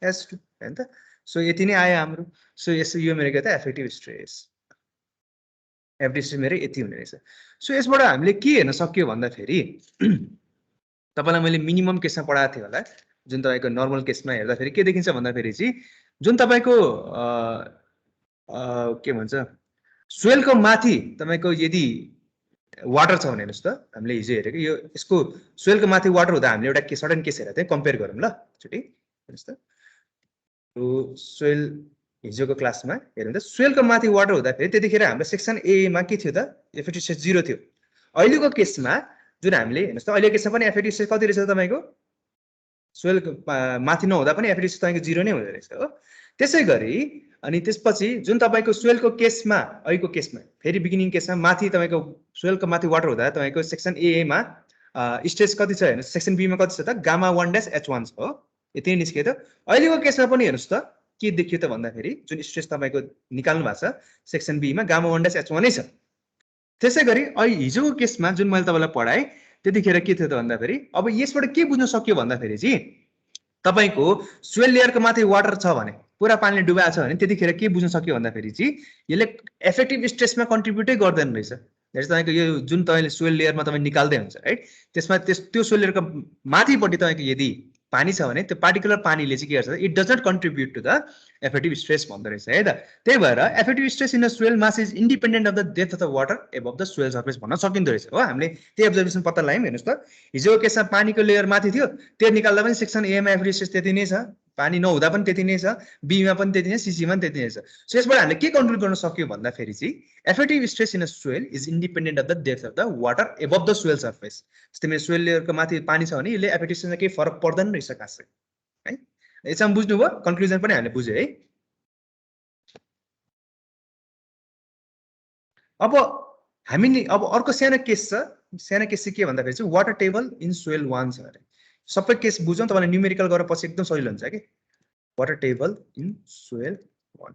H2 हैन त। सो यति नै आयो हाम्रो। सो यो मेरो के त इफेक्टिभ स्ट्रेस, एफडी स्ट्रेस मेरो यति हुने रहेछ। सो यसबाट हामीले के हेर्न सक्यो भन्दाखेरि तपाईलाई मैले मिनिमम केसमा पढाएको थिएँ होला, जुन तपाईको नर्मल केसमा हेर्दाखेरि के देखिन्छ भन्दाखेरि चाहिँ जुन तपाईको के भन्छ सोइलको माथि तपाईको यदि वाटर छ भने हेर्नुस् त, हामीले हिजो हेरेको यो यसको सोइलको माथि वाटर हुँदा हामीले एउटा सडन केस हेरेको थियौँ, कम्पेयर गरौँ ल एकचोटि। हेर्नुस् त यो सोइल हिजोको क्लासमा हेर्नु त, सोइलको माथि वाटर हुँदाखेरि त्यतिखेर हाम्रो सेक्सन ए मा के थियो त, इफेक्टिभ स्ट्रेस 0 थियो। अहिलेको केसमा जुन हामीले हेर्नुस् त, अहिलेको केसमा पनि इफेक्टिभ स्ट्रेस कति रहेछ तपाईको, सोइल माथि नहुँदा पनि इफेक्टिभ स्ट्रेस तपाईको 0 नै हुँदो रहेछ हो। त्यसै गरी अनि त्यसपछि जुन तपाईको सोइलको केसमा, अहिलेको केसमा फेरि बिगिनिङ केसमा माथि तपाईको सोइलको माथि वाटर हुँदा तपाईको सेक्सन ए मा स्ट्रेस कति छ हेर्नुस्, सेक्सन बी मा कति छ त गामा 1 डैश H1 छ हो। यति निस्कियो त। अहिलेको केसमा पनि हेर्नुस् त के देखियो त भन्दाखेरि जुन स्ट्रेस तपाईको निकाल्नु भएको छ सेक्सन बी मा गामा 1 डैश H1 नै छ। त्यसै गरी हिजोको केसमा जुन मैले तपाईलाई पढाएँ त्यतिखेर के थियो त भन्दाखेरि अब यसबाट के बुझ्न सक्यो भन्दाखेरि चाहिँ तपाईको सोइल लेयरको माथि वाटर छ भने, पुरा पानीले डुबाएको छ भने त्यतिखेर के बुझ्न सक्यो भन्दाखेरि चाहिँ यसले इफेक्टिभ स्ट्रेसमा कन्ट्रिब्युटै गर्दैन रहेछ। तपाईको यो जुन तपाईले सोइल लेयरमा तपाईँ निकाल्दै हुन्छ राइट, त्यसमा त्यो सोइल लेयरको माथिपट्टि तपाईको यदि पानी छ भने त्यो पार्टिकुलर पानीले चाहिँ के गर्छ, it does not contribute to the effective stress भन्दो रहेछ है त। त्यही भएर effective stress in the soil mass is independent of the depth of the water above the soil surface भन्न सकिँदो रहेछ हो। हामीले त्यही अब्जर्भेसन पत्ता लगायौँ। हेर्नुहोस् त हिजोको केसमा पानीको लेयर माथि थियो, त्यो निकाल्दा पनि सेक्सन एमा इफेक्टिभ स्ट्रेस त्यति नै छ, पानी नहुँदा पनि त्यति नै छ, बीमा पनि त्यति नै, सीसीमा पनि त्यति नै छ। सो यसबाट हामीले के कन्क्लुड गर्न सक्यो भन्दाखेरि चाहिँ effective stress in a soil is independent of the depth of the water above the soil surface. जस्तै मेरो सोइल लेयरको माथि पानी छ भने यसले इफेक्टिभ स्ट्रेसमा केही फरक पर्दैन रहेछ खासै है। यसमा बुझ्नुभयो, कन्क्लुजन पनि हामीले बुझ्यो है। अब हामीले अब अर्को सानो केस छ, सानो केस चाहिँ के भन्दाखेरि चाहिँ वाटर टेबल इन सोइल 1 छ अरे। सबै केस बुझौँ, तपाईँलाई न्युमेरिकल गरेर पछि एकदम सजिलो हुन्छ कि। वाटर टेबल इन सोइल 1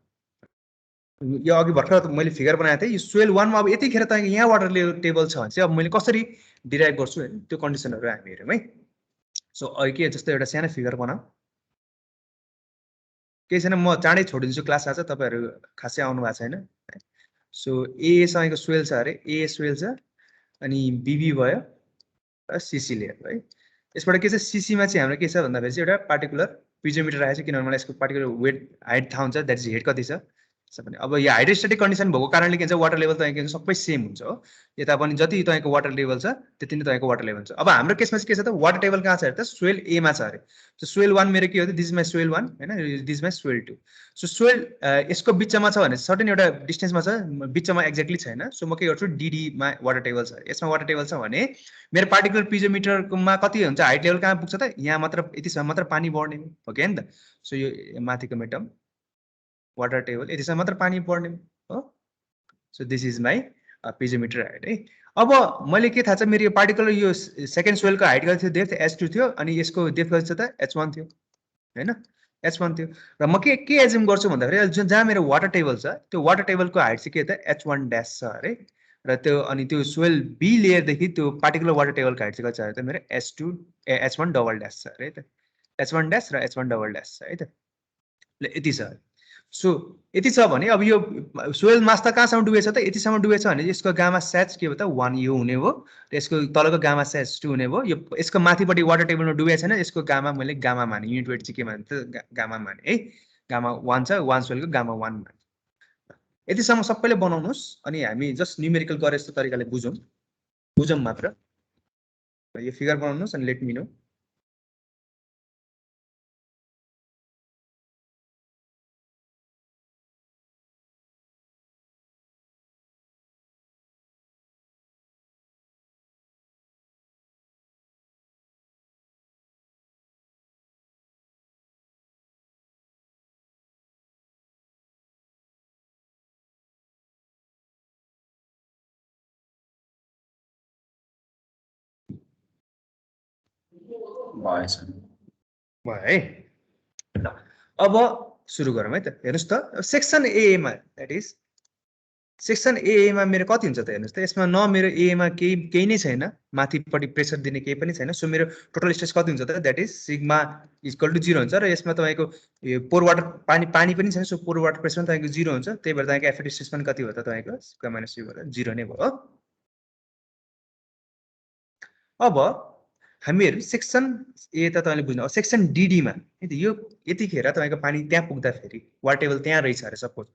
यो अघि भर्खर मैले फिगर बनाएको थिएँ। यो सोइल 1 मा अब यतिखेर त यहाँ वाटर टेबल छ भने चाहिँ अब मैले कसरी डिराइभ गर्छु हैन, त्यो कन्डिसनहरु हामी हेरौँ है। सो अहिले के जस्तो एउटा सानो फिगर बनाऊ, केही छैन, म चाँडै छोडिदिन्छु क्लास। आज तपाईहरु खासै आउनु भएको छैन। सो ए सँगको सोइल छ अरे, ए सोइल छ अनि बीबी भयो र सीसी लेयर है। यसबाट के छ, सीसी मा चाहिँ हाम्रो के छ भन्दाखेरि चाहिँ एउटा पार्टिकुलर पिजोमिटर राखेको छ, किनभने मलाई यसको पार्टिकुलर वेट हाइट थाहा हुन्छ, दैट इज हेड कति छ भने अब यो हाइड्रोस्टेटिक कन्डिसन भएको कारणले के हुन्छ वाटर लेभल तपाईँको सबै सेम हुन्छ हो यता पनि जति तपाईँको वाटर लेभल छ त्यति नै तपाईँको वाटर लेभल छ अब हाम्रो केसमा चाहिँ के छ त वाटर टेबल कहाँ छ अरे त सोइल ए मा छ अरे सो सोइल 1 मेरो के हो त दिस इज माई सोइल 1 हैन this is my soil 2 so soil यसको बिचमा छ भने सर्टेन एउटा डिस्टेन्समा छ बिचमा एक्ज्याक्टली छैन सो म के गर्छु डिडी मा वाटर टेबल छ यसमा वाटर टेबल छ भने मेरो पार्टिकुलर पिजोमिटरमा कति हुन्छ हाइट लेभल कहाँ पुग्छ त यहाँ मात्र यतिसम्म मात्र पानी बढ्ने हो कि हैन त सो यो माथिको मेटम वाटर टेबल यतिसम्म मात्र पानी बढ्ने हो so this is my piezometer height है अब मैले के थाहा छ मेरो यो पार्टिकुलर यो सेकेन्ड सोइलको हाइट कति थियो डेप्थ h2 थियो अनि यसको डेप्थ कति छ त h1 थियो हैन h1 थियो र म के एज्युम गर्छु भन्दाखेरि जुन जहाँ मेरो वाटर टेबल छ त्यो वाटर टेबलको हाइट चाहिँ के त h1 ड्यास छ अरे र त्यो अनि त्यो सोइल बी लेयरदेखि त्यो पार्टिकुलर वाटर टेबलको हाइट चाहिँ कति छ अरे त मेरो h1 डबल ड्यास छ अरे त h1 ड्यास र h1 डबल ड्यास छ है त ल यति छ सो यति छ भने अब यो सोइल मास त कहाँसम्म डुबेछ त यतिसम्म डुबेछ भने यसको गामा स्याच के हो त 1 यो हुने हो र यसको तलको गामा स्याच 2 हुने हो यो यसको माथिपट्टि वाटर टेबलमा डुबेको छैन यसको गामा मैले गामा माने युनिट वेट चाहिँ के माने त गामा माने है गामा 1 छ 1 सोइलको गामा 1 माने यतिसम्म सबैले बनाउनुहोस् अनि हामी जस्ट न्युमेरिकल गरे जस्तो तरिकाले बुझौँ मात्र यो फिगर बनाउनुहोस् अनि लेट मी नो भएछ भयो है ल अब सुरु गरौँ है त हेर्नुस् त सेक्सन ए मा दैट इज सेक्सन ए मा मेरो कति हुन्छ त हेर्नुस् त यसमा न मेरो ए मा केही नै छैन माथिपट्टि प्रेसर दिने केही पनि छैन सो मेरो टोटल स्ट्रेस कति हुन्छ त that is sigma equal to 0 हुन्छ र यसमा तपाईको यो पोर वाटर पानी पनि छैन सो पोर वाटर प्रेसर पनि तपाईको 0 हुन्छ त्यही भएर तपाईको एफेक्टिभ स्ट्रेस पनि कति हो त तपाईको सिग्मा माइनस यु भएर 0 नै भयो अब हामीहरु सेक्सन ए त तपाईले बुझ्नु सेक्सन डीडी मा यो यतिखेर तपाईको पानी त्यहाँ पुग्दा फेरि वाटर टेबल त्यहाँ रहेछ अरे सपोज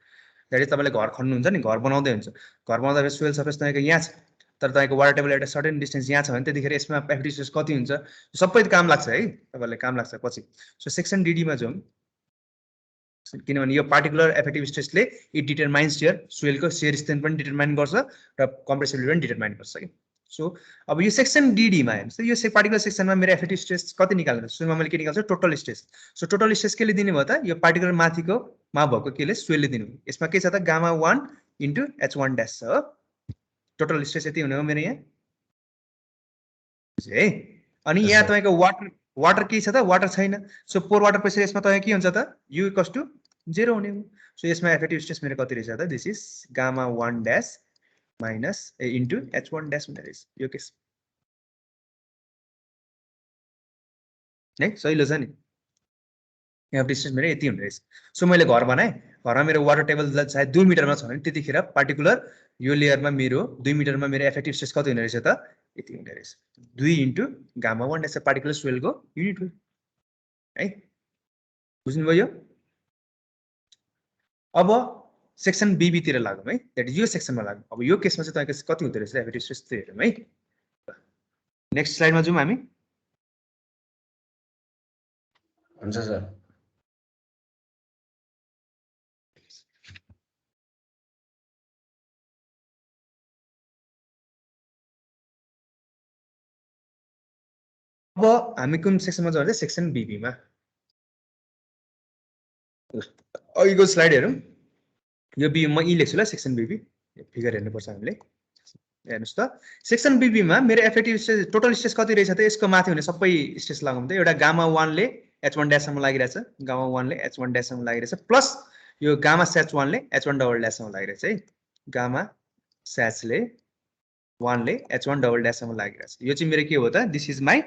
दैट इज तपाईले घर खन्नुहुन्छ नि घर बनाउँदै हुन्छ घर बनाउँदा सोइल सर्फेस तपाईको यहाँ छ तर तपाईको वाटर टेबल एउटा सर्टेन डिस्टेन्स यहाँ छ भने त्यतिखेर यसमा एफेक्टिभ स्ट्रेस कति हुन्छ सबै काम लाग्छ है तपाईलाई काम लाग्छ पछि सो सेक्सन डीडी मा जाउँ किनभने यो पार्टिकुलर एफेक्टिभ स्ट्रेसले इट डिटरमाइन्स योर सोइलको शियर स्ट्रेन्थ पनि डिटरमाइन गर्छ र कम्प्रेसिबिलिटी पनि डिटरमाइन गर्छ के सो अब यो सेक्सन डीडी मा हेर्नुस् यो पार्टिकुलर सेक्सनमा मेरो एफेक्टिभ स्ट्रेस कति निकाल्नु सुरुमा मैले के निकाल्छु total stress so total stress केले दिने भयो त यो पार्टिकुलर माथिको मा भएको केले सोइलले दिनु यसमा के छ त गामा 1 इन्टु h1 ड्यास छ टोटल स्ट्रेस यति हुने हो मेरो यहाँ है अनि यहाँ तपाईको वाटर के छ त वाटर छैन सो पोर वाटर प्रेसर यसमा तपाईको के हुन्छ त u इक्वल्स टु 0 हुने हो सो यसमा एफेक्टिभ स्ट्रेस मेरो कति रहेछ त this is gamma 1 dash minus into h1 dash हुने रहेछ यो केस है सहिलो छ नि यहाँ डिस्टेन्स मेरो यति हुने रहेछ सो मैले घर बनाएँ घरमा मेरो वाटर टेबल सायद 2 मिटरमा छ भने त्यतिखेर पार्टिकुलर यो लेयरमा मेरो 2 मिटरमा मेरो एफेक्टिभ स्ट्रेस कति हुने रहेछ त यति हुने रहेछ 2 इन्टु गामा 1 ड्यास पार्टिकुलर सोइलको युनिट हो है बुझ्नुभयो अब सेक्सन बीबी तिर लागौँ है दैट यो सेक्सनमा लागौँ अब यो केसमा चाहिँ तपाईको कति हुँदै रहेछ एफेक्टिभ स्ट्रेस त्यो हेरौँ है नेक्स्ट स्लाइडमा जाउँ हामी हुन्छ सर अब हामी कुन सेक्सनमा जाउँ सेक्सन बीबी मा अघिको स्लाइड हेरौँ यो बी म लेख्छु ल सेक्सन बीबी फिगर हेर्नुपर्छ हामीले हेर्नुस् त सेक्सन बीबी मा मेरो एफेक्टिभ स्ट्रेस टोटल स्ट्रेस कति रहेछ त यसको माथि हुने सबै स्ट्रेस लगाउँ त एउटा गामा 1 ले h1 ड्यास सम्म लागिरहेछ गामा 1 ले h1 ड्यास सम्म लागिरहेछ प्लस यो गामा स्याच 1 ले h1 डबल ड्यास सम्म लागिरहेछ है गामा स्याच ले 1 ले h1 डबल ड्यास सम्म लागिरहेछ यो चाहिँ मेरो के हो त दिस इज माई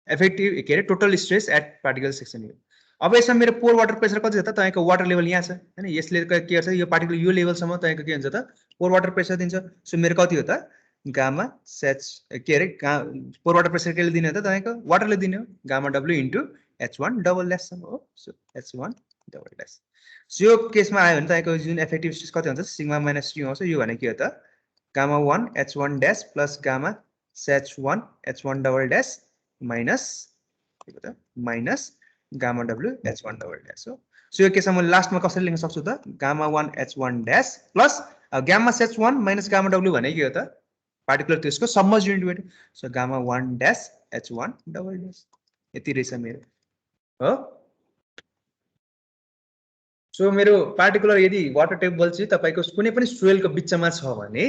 एफेक्टिभ के अरे total stress at particle section यो अब यसमा मेरो पोर वाटर प्रेसर कति छ त तपाईको वाटर लेभल यहाँ छ हैन यसले के गर्छ यो पार्टिकुलर यो लेभलसम्म तपाईको के हुन्छ त पोर वाटर प्रेसर दिन्छ सो मेरो कति हो त गामा स्याच के अरे पोर वाटर प्रेसर केले दिने हो त तपाईको वाटरले दिने हो gamma w into h1 double dash सम्म हो so h1 double dash so यो केसमा आयो भने तपाईको जुन इफेक्टिभ स्ट्रेस कति हुन्छ सिग्मा माइनस यु आउँछ यो भने के हो त gamma 1 h1 dash plus gamma h1 h1 double dash minus के हो त minus gamma w h1 double dash हो सो यो केसमा म लास्टमा कसरी लेख्न सक्छु त gamma 1 h1 dash plus gamma h1 minus gamma w भने के हो त पार्टिकुलर त्यसको submerge unit weight so gamma 1 dash h1 double dash यति रहेछ मेरो हो सो मेरो पार्टिकुलर यदि वाटर टेबल चाहिँ तपाईको कुनै पनि सोइलको बिचमा छ भने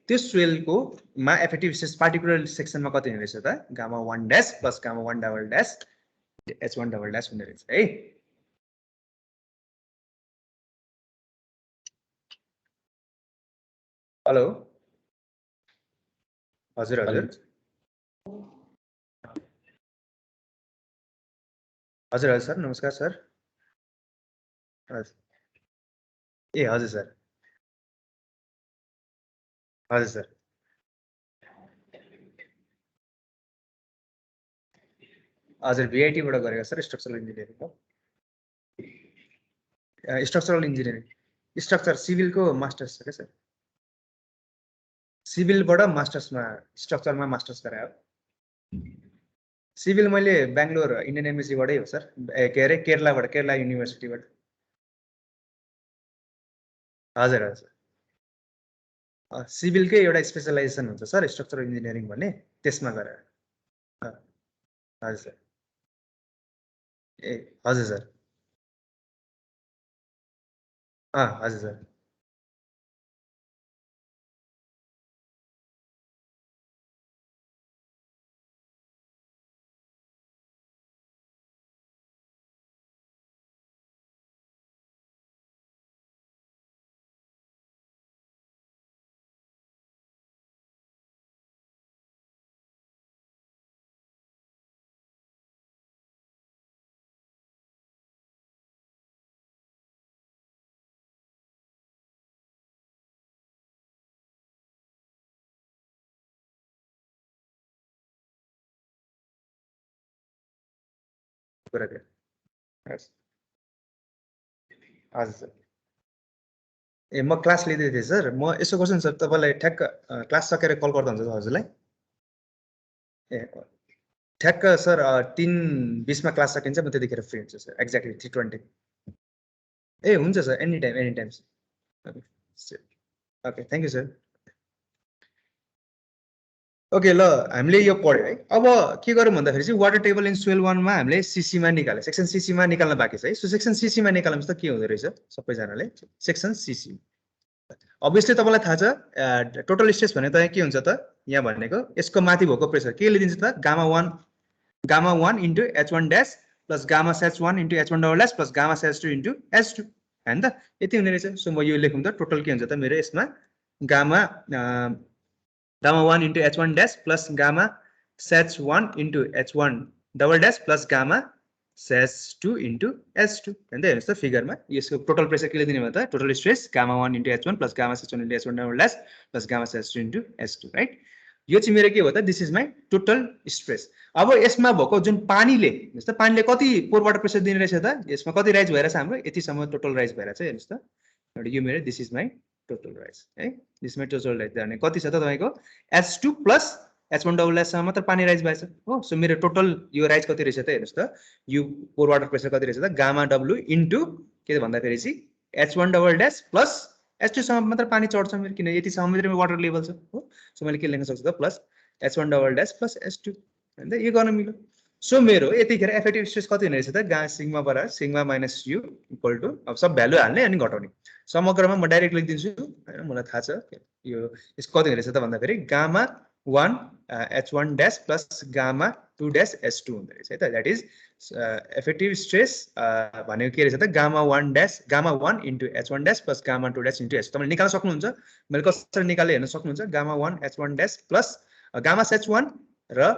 त्यो सोइलको मा इफेक्टिभ स्ट्रेस पार्टिकुलर सेक्सनमा कति हुने रहेछ त gamma 1 dash plus gamma 1 double dash h1 double dash हुने रहेछ है हेलो हजुर हजुर हजुर हजुर सर नमस्कार सर ए हजुर सर हजुर सर हजुर VIT बाट गरेको sir structural engineering structural engineering structure सिभिलको मास्टर्स छ के सर सिभिलबाट मास्टर्समा स्ट्रक्चरमा मास्टर्स गरायो सिभिल मैले बेंगलोर इन्डियन एमबीसीबाटै हो सर के अरे केरलाबाट केरला युनिभर्सिटीबाट हजुर हजुर सिभिलकै एउटा स्पेशलाइजेसन हुन्छ सर स्ट्रक्चरल इन्जिनियरिङ भन्ने त्यसमा गरायो हजुर सर ए हजुर सर हजुर सर कुरा हजुर सर ए म क्लास लिँदै थिएँ सर म यसो गर्छु नि सर तपाईँलाई ठ्याक्क क्लास सकेर कल गर्दा हुन्छ हजुरलाई ए ठ्याक्क सर 3:20 मा क्लास सकिन्छ म त्यतिखेर फ्री हुन्छु सर एक्ज्याक्टली 3:20 ए हुन्छ sir any time okay thank you sir okay ल हामीले यो पढ्यो है अब के गरौँ भन्दाखेरि चाहिँ वाटर टेबल इन सोइल 1 मा हामीले सीसी मा निकाले सेक्सन सीसी मा निकाल्न बाँकी छ है सो सेक्सन सीसी मा निकाल्नु त के हुँदै रहेछ सबैजनाले सेक्सन सीसी अभियसली तपाईलाई थाहा छ टोटल स्ट्रेस भने त के हुन्छ त यहाँ भनेको यसको माथि भएको प्रेसर के लिदिन्छ त gamma 1 into h1 dash plus gamma h1 into h1 double dash plus gamma h2 into h2 हैन त यति हुने रहेछ सो म यो लेखौँ त टोटल के हुन्छ त मेरो यसमा gamma gamma 1 into h1 dash plus gamma h1 into h1 double dash plus gamma h2 into h2 हैन त हेर्नुस् त फिगरमा यसको टोटल प्रेसर के दिने भयो त total stress gamma 1 into h1 plus gamma h1 into h1 double dash plus gamma h2 into h2 right यो चाहिँ मेरो के हो त this is my total stress अब यसमा भएको जुन पानीले हेर्नुस् त पानीले कति पोर वाटर प्रेसर दिने रहेछ त यसमा कति राइज भइरहेछ हाम्रो यतिसम्म टोटल राइज भइरहेछ हेर्नुस् त यो मेरो this is my total rise है यसमा टोटल राइज भने कति छ त तपाईको h2 plus h1 double dash सम्म मात्र पानी राइज भएछ हो सो मेरो टोटल यो राइज कति रहेछ त हेर्नुस् त यो पोर वाटर प्रेसर कति रहेछ त गामा w इन्टु के भन्दाखेरि चाहिँ h1 double dash plus h2 सम्म मात्र पानी चढ्छ मेरो किन यतिसम्म मात्र वाटर लेभल छ हो सो मैले के लेख्न सक्छु त plus h1 double dash plus h2 हैन त यो गर्न मिल्यो सो मेरो यतिखेर इफेक्टिभ स्ट्रेस कति हुने रहेछ त गा सिग्मा बराबर sigma minus u equal to अब सब भ्यालु हाल्ने अनि घटाउने समग्रमा म डाइरेक्ट लेखिदिन्छु हैन मलाई थाहा छ यो यसको कति हुने रहेछ त भन्दाखेरि gamma 1 h1 dash plus gamma 2 dash h2 हुँदो रहेछ है त द्याट इज इफेक्टिभ स्ट्रेस भनेको के रहेछ त gamma 1 dash gamma 1 into h1 dash plus gamma 2 dash into h तपाईले निकाल्न सक्नुहुन्छ मैले कसरी निकाले हेर्न सक्नुहुन्छ gamma 1 h1 dash plus gamma h1 र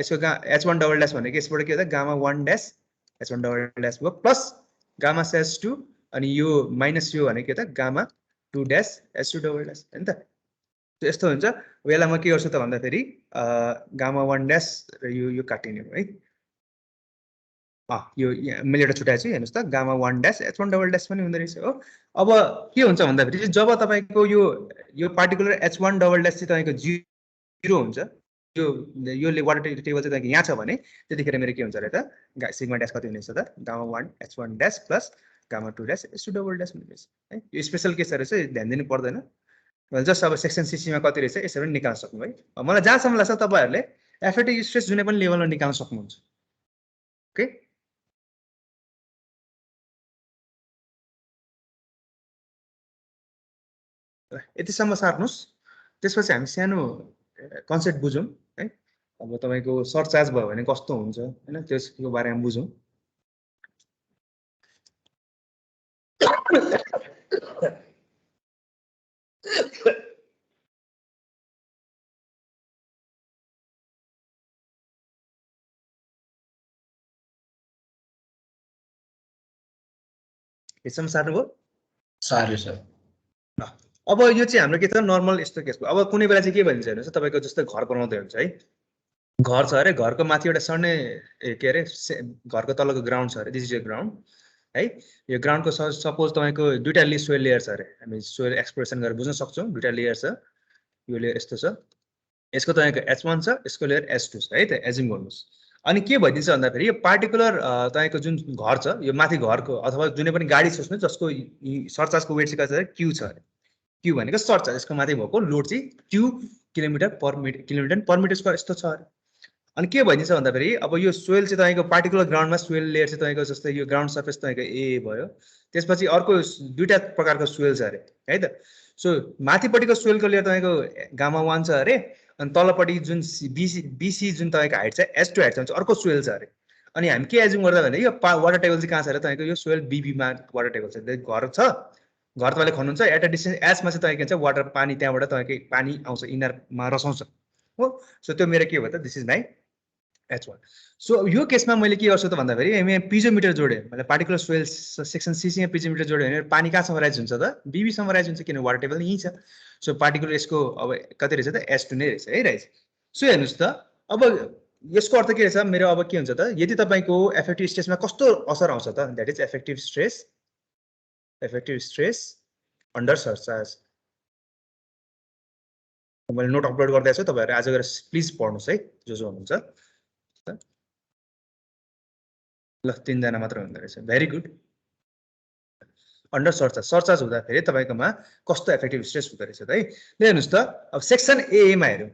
यसको h1 डबल ड्यास भनेको यसबाट के हो त gamma 1 dash h1 double dash भयो प्लस गामा h2 अनि यो माइनस यो भनेको के त gamma 2 dash h2 double dash हैन त यस्तो हुन्छ यसलाई म के गर्छु त भन्दाखेरि गामा 1 ड्यास र यो काटिने हो है यो मैले एउटा छुट्याएको छु हेर्नुहोस् त gamma 1 dash H1 double dash पनि हुँदो रहेछ हो। अब के हुन्छ भन्दाखेरि चाहिँ जब तपाईँको यो पार्टिकुलर H1 डबल ड्यास चाहिँ तपाईँको 0 हुन्छ, यो वाटर टेबल चाहिँ तपाईँको यहाँ छ भने त्यतिखेर मेरो के हुन्छ अरे त सिग्मा ड्यास कति हुनेछ त gamma 1 H1 dash plus gamma 2 dash H2 double dash हुने रहेछ है। यो स्पेशल केस रहेछ, ध्यान दिनु पर्दैन। जस्ट अब सेक्सन सीसीमा कति रहेछ यसरी पनि निकाल्न सक्नु है। मलाई जहाँसम्म लाग्छ तपाईँहरूले एफएटी स्ट्रेस जुनै पनि लेभलमा निकाल्न सक्नुहुन्छ। ओके, यतिसम्म सार्नुहोस्। त्यसपछि हामी सानो कन्सेप्ट बुझौँ है। अब तपाईँको सरचार्ज भयो भने कस्तो हुन्छ होइन त्यसको बारेमा बुझौँ। यसम्म सार्नुभयो? सार्यो सर। अब यो चाहिँ हाम्रो के छ नर्मल यस्तो केसको। अब कुनै बेला चाहिँ के भनिन्छ हेर्नुहोस् तपाईँको जस्तै घर बनाउँदै हुन्छ है, घर छ अरे, घरको माथि एउटा सर्ने के अरे घरको तलको ग्राउन्ड छ अरे, दिस इज ए ग्राउन्ड है। यो ग्राउन्डको सपोज तपाईँको दुईवटा सोइल लेयर छ अरे, हामी सोइल एक्सप्रेसन गरेर बुझ्न सक्छौँ। दुईवटा लेयर छ, यो लेयर यस्तो छ, यसको तपाईँको H1 छ, यसको लेयर H2 छ है त, एज्युम गर्नुहोस्। अनि के भइदिन्छ भन्दाखेरि यो पार्टिकुलर तपाईँको जुन घर छ यो माथि घरको अथवा जुनै पनि गाडी सोच्नु जसको सरचार्जको वेट चाहिँ कति छ क्यू छ अरे। क्यू भनेको सरचार्ज, यसको माथि भएको लोड चाहिँ Q kilometre per metre square यस्तो छ अरे। अनि के भइदिन्छ भन्दाखेरि अब यो सोइल चाहिँ तपाईँको पार्टिकुलर ग्राउन्डमा सोइल लेयर चाहिँ तपाईँको जस्तै यो ग्राउन्ड सर्फेस तपाईँको ए भयो, त्यसपछि अर्को दुईवटा प्रकारको सोइल छ अरे है त। सो माथिपट्टिको सोइलको लेयर तपाईँको गामा 1 छ अरे, अनि तलपट्टि जुन बिसी जुन तपाईँको हाइट छ H2 हाइट छ अर्को सोइल छ अरे। अनि हामी के एज्युम गर्दा भने यो वाटर टेबल चाहिँ कहाँ छ अरे तपाईँको यो सोइल बीबीमा वाटर टेबल छ, घर छ, घर तपाईँले खन्नुहुन्छ एट अ डिस्टेन्स एचमा चाहिँ तपाईँको हुन्छ वाटर पानी त्यहाँबाट तपाईँको पानी आउँछ इनरमा रसाउँछ हो। सो त्यो मेरो के भयो त this is my H1। So यो केसमा मैले के गर्छु त भन्दाखेरि यहाँ पिजोमिटर जोडेँ, मैले पार्टिकुलर सोइल सेक्सन सीसीमा पिजोमिटर जोड्यो भने पानी कहाँसम्म राइज हुन्छ त बीबीसम्म राइज हुन्छ, किन वाटर टेबल यहीँ छ। सो पार्टिकुलर यसको अब कति रहेछ त H2 नै रहेछ है राइज। सो हेर्नुहोस् त अब यसको अर्थ के रहेछ मेरो, अब के हुन्छ त यदि तपाईँको एफेक्टिभ स्ट्रेसमा कस्तो असर आउँछ त, that is effective stress under surcharge. मैले नोट अपलोड गर्दैछु, तपाईँहरू आज गएर प्लिज पढ्नुहोस् है जो हुनुहुन्छ। ल 3 जना मात्र हुँदो रहेछ, भेरी गुड। अन्डर सरचार्ज हुँदाखेरि तपाईँकोमा कस्तो एफेक्टिभ स्ट्रेस हुँदो रहेछ त है। ल हेर्नुहोस् त अब सेक्सन एमा हेरौँ।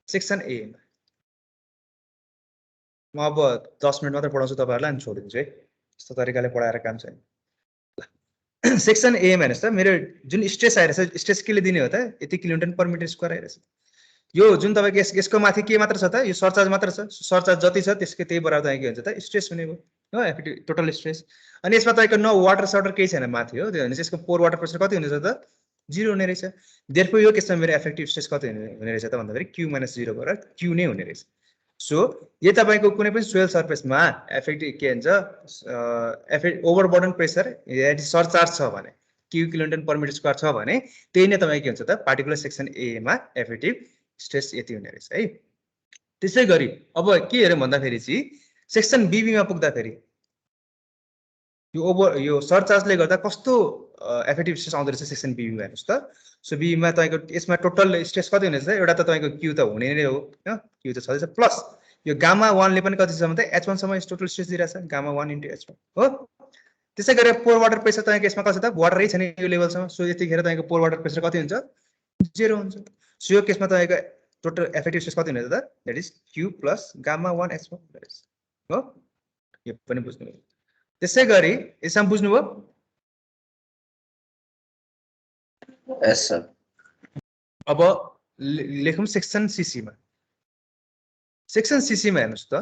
सेक्सन एमा म अब 10 मिनट मात्र पढाउँछु तपाईँहरूलाई अनि छोडिदिन्छु है, यस्तो तरिकाले पढाएर काम छैन। सेक्सन एमा हेर्नुहोस् त मेरो जुन स्ट्रेस आइरहेछ स्ट्रेस केले दिने हो त यति किलोन्युटन पर मिटर स्क्वायर आइरहेछ। यो जुन तपाईँको यसको माथि के मात्र छ त यो सरचार्ज मात्र छ, सरचार्ज जति छ त्यसको त्यही बराबर चाहिँ के हुन्छ त स्ट्रेस हुने भयो हो, एफेक्टिभ टोटल स्ट्रेस। अनि यसमा तपाईँको न वाटर सटर केही छैन माथि हो, त्यो भनेपछि यसको पोर वाटर प्रेसर कति हुनेछ त 0 हुने रहेछ। देयरफोर यो केसमा मेरो एफेक्टिभ स्ट्रेस कति हुने रहेछ त भन्दाखेरि Q - 0 गरेर Q नै हुने रहेछ। सो यो तपाईँको कुनै पनि सोइल सर्फेसमा एफेक्टिभ के हुन्छ ओभरबर्डन प्रेसर सरचार्ज छ भने Q kilonewton per metre square छ भने त्यही नै तपाईँको के हुन्छ त पार्टिकुलर सेक्सन एमा एफेक्टिभ स्ट्रेस यति हुने रहेछ है। त्यसै गरी अब के हेर्यौँ भन्दाखेरि चाहिँ सेक्सन बीबीमा पुग्दाखेरि यो सरचार्जले गर्दा कस्तो एफेक्टिभ स्ट्रेस आउँदो रहेछ सेक्सन बीबीमा हेर्नुहोस् त। सो बीबीमा तपाईँको यसमा टोटल स्ट्रेस कति हुनेछ एउटा त तपाईँको क्यू त हुने नै हो होइन, क्यू त छँदैछ, प्लस यो गामा 1 ले पनि कति छ भने H1 सम्म टोटल स्ट्रेस दिइरहेछ गामा 1 * H1 हो। त्यसै गरेर पोर वाटर प्रेसर तपाईँको यसमा कति छ त वाटरै छैन यो लेभलसम्म। सो यतिखेर तपाईँको पोर वाटर प्रेसर कति हुन्छ 0 हुन्छ। सो यो केसमा तपाईँको टोटल एफेक्टिभ स्ट्रेस कति हुनेछ त that is Q plus gamma 1 H1 हो। यो पनि बुझ्नु। त्यसै गरी यसमा बुझ्नुभयो? यस सर। अब लेखौँ सेक्सन सीसीमा। सेक्सन सीसीमा हेर्नुहोस् त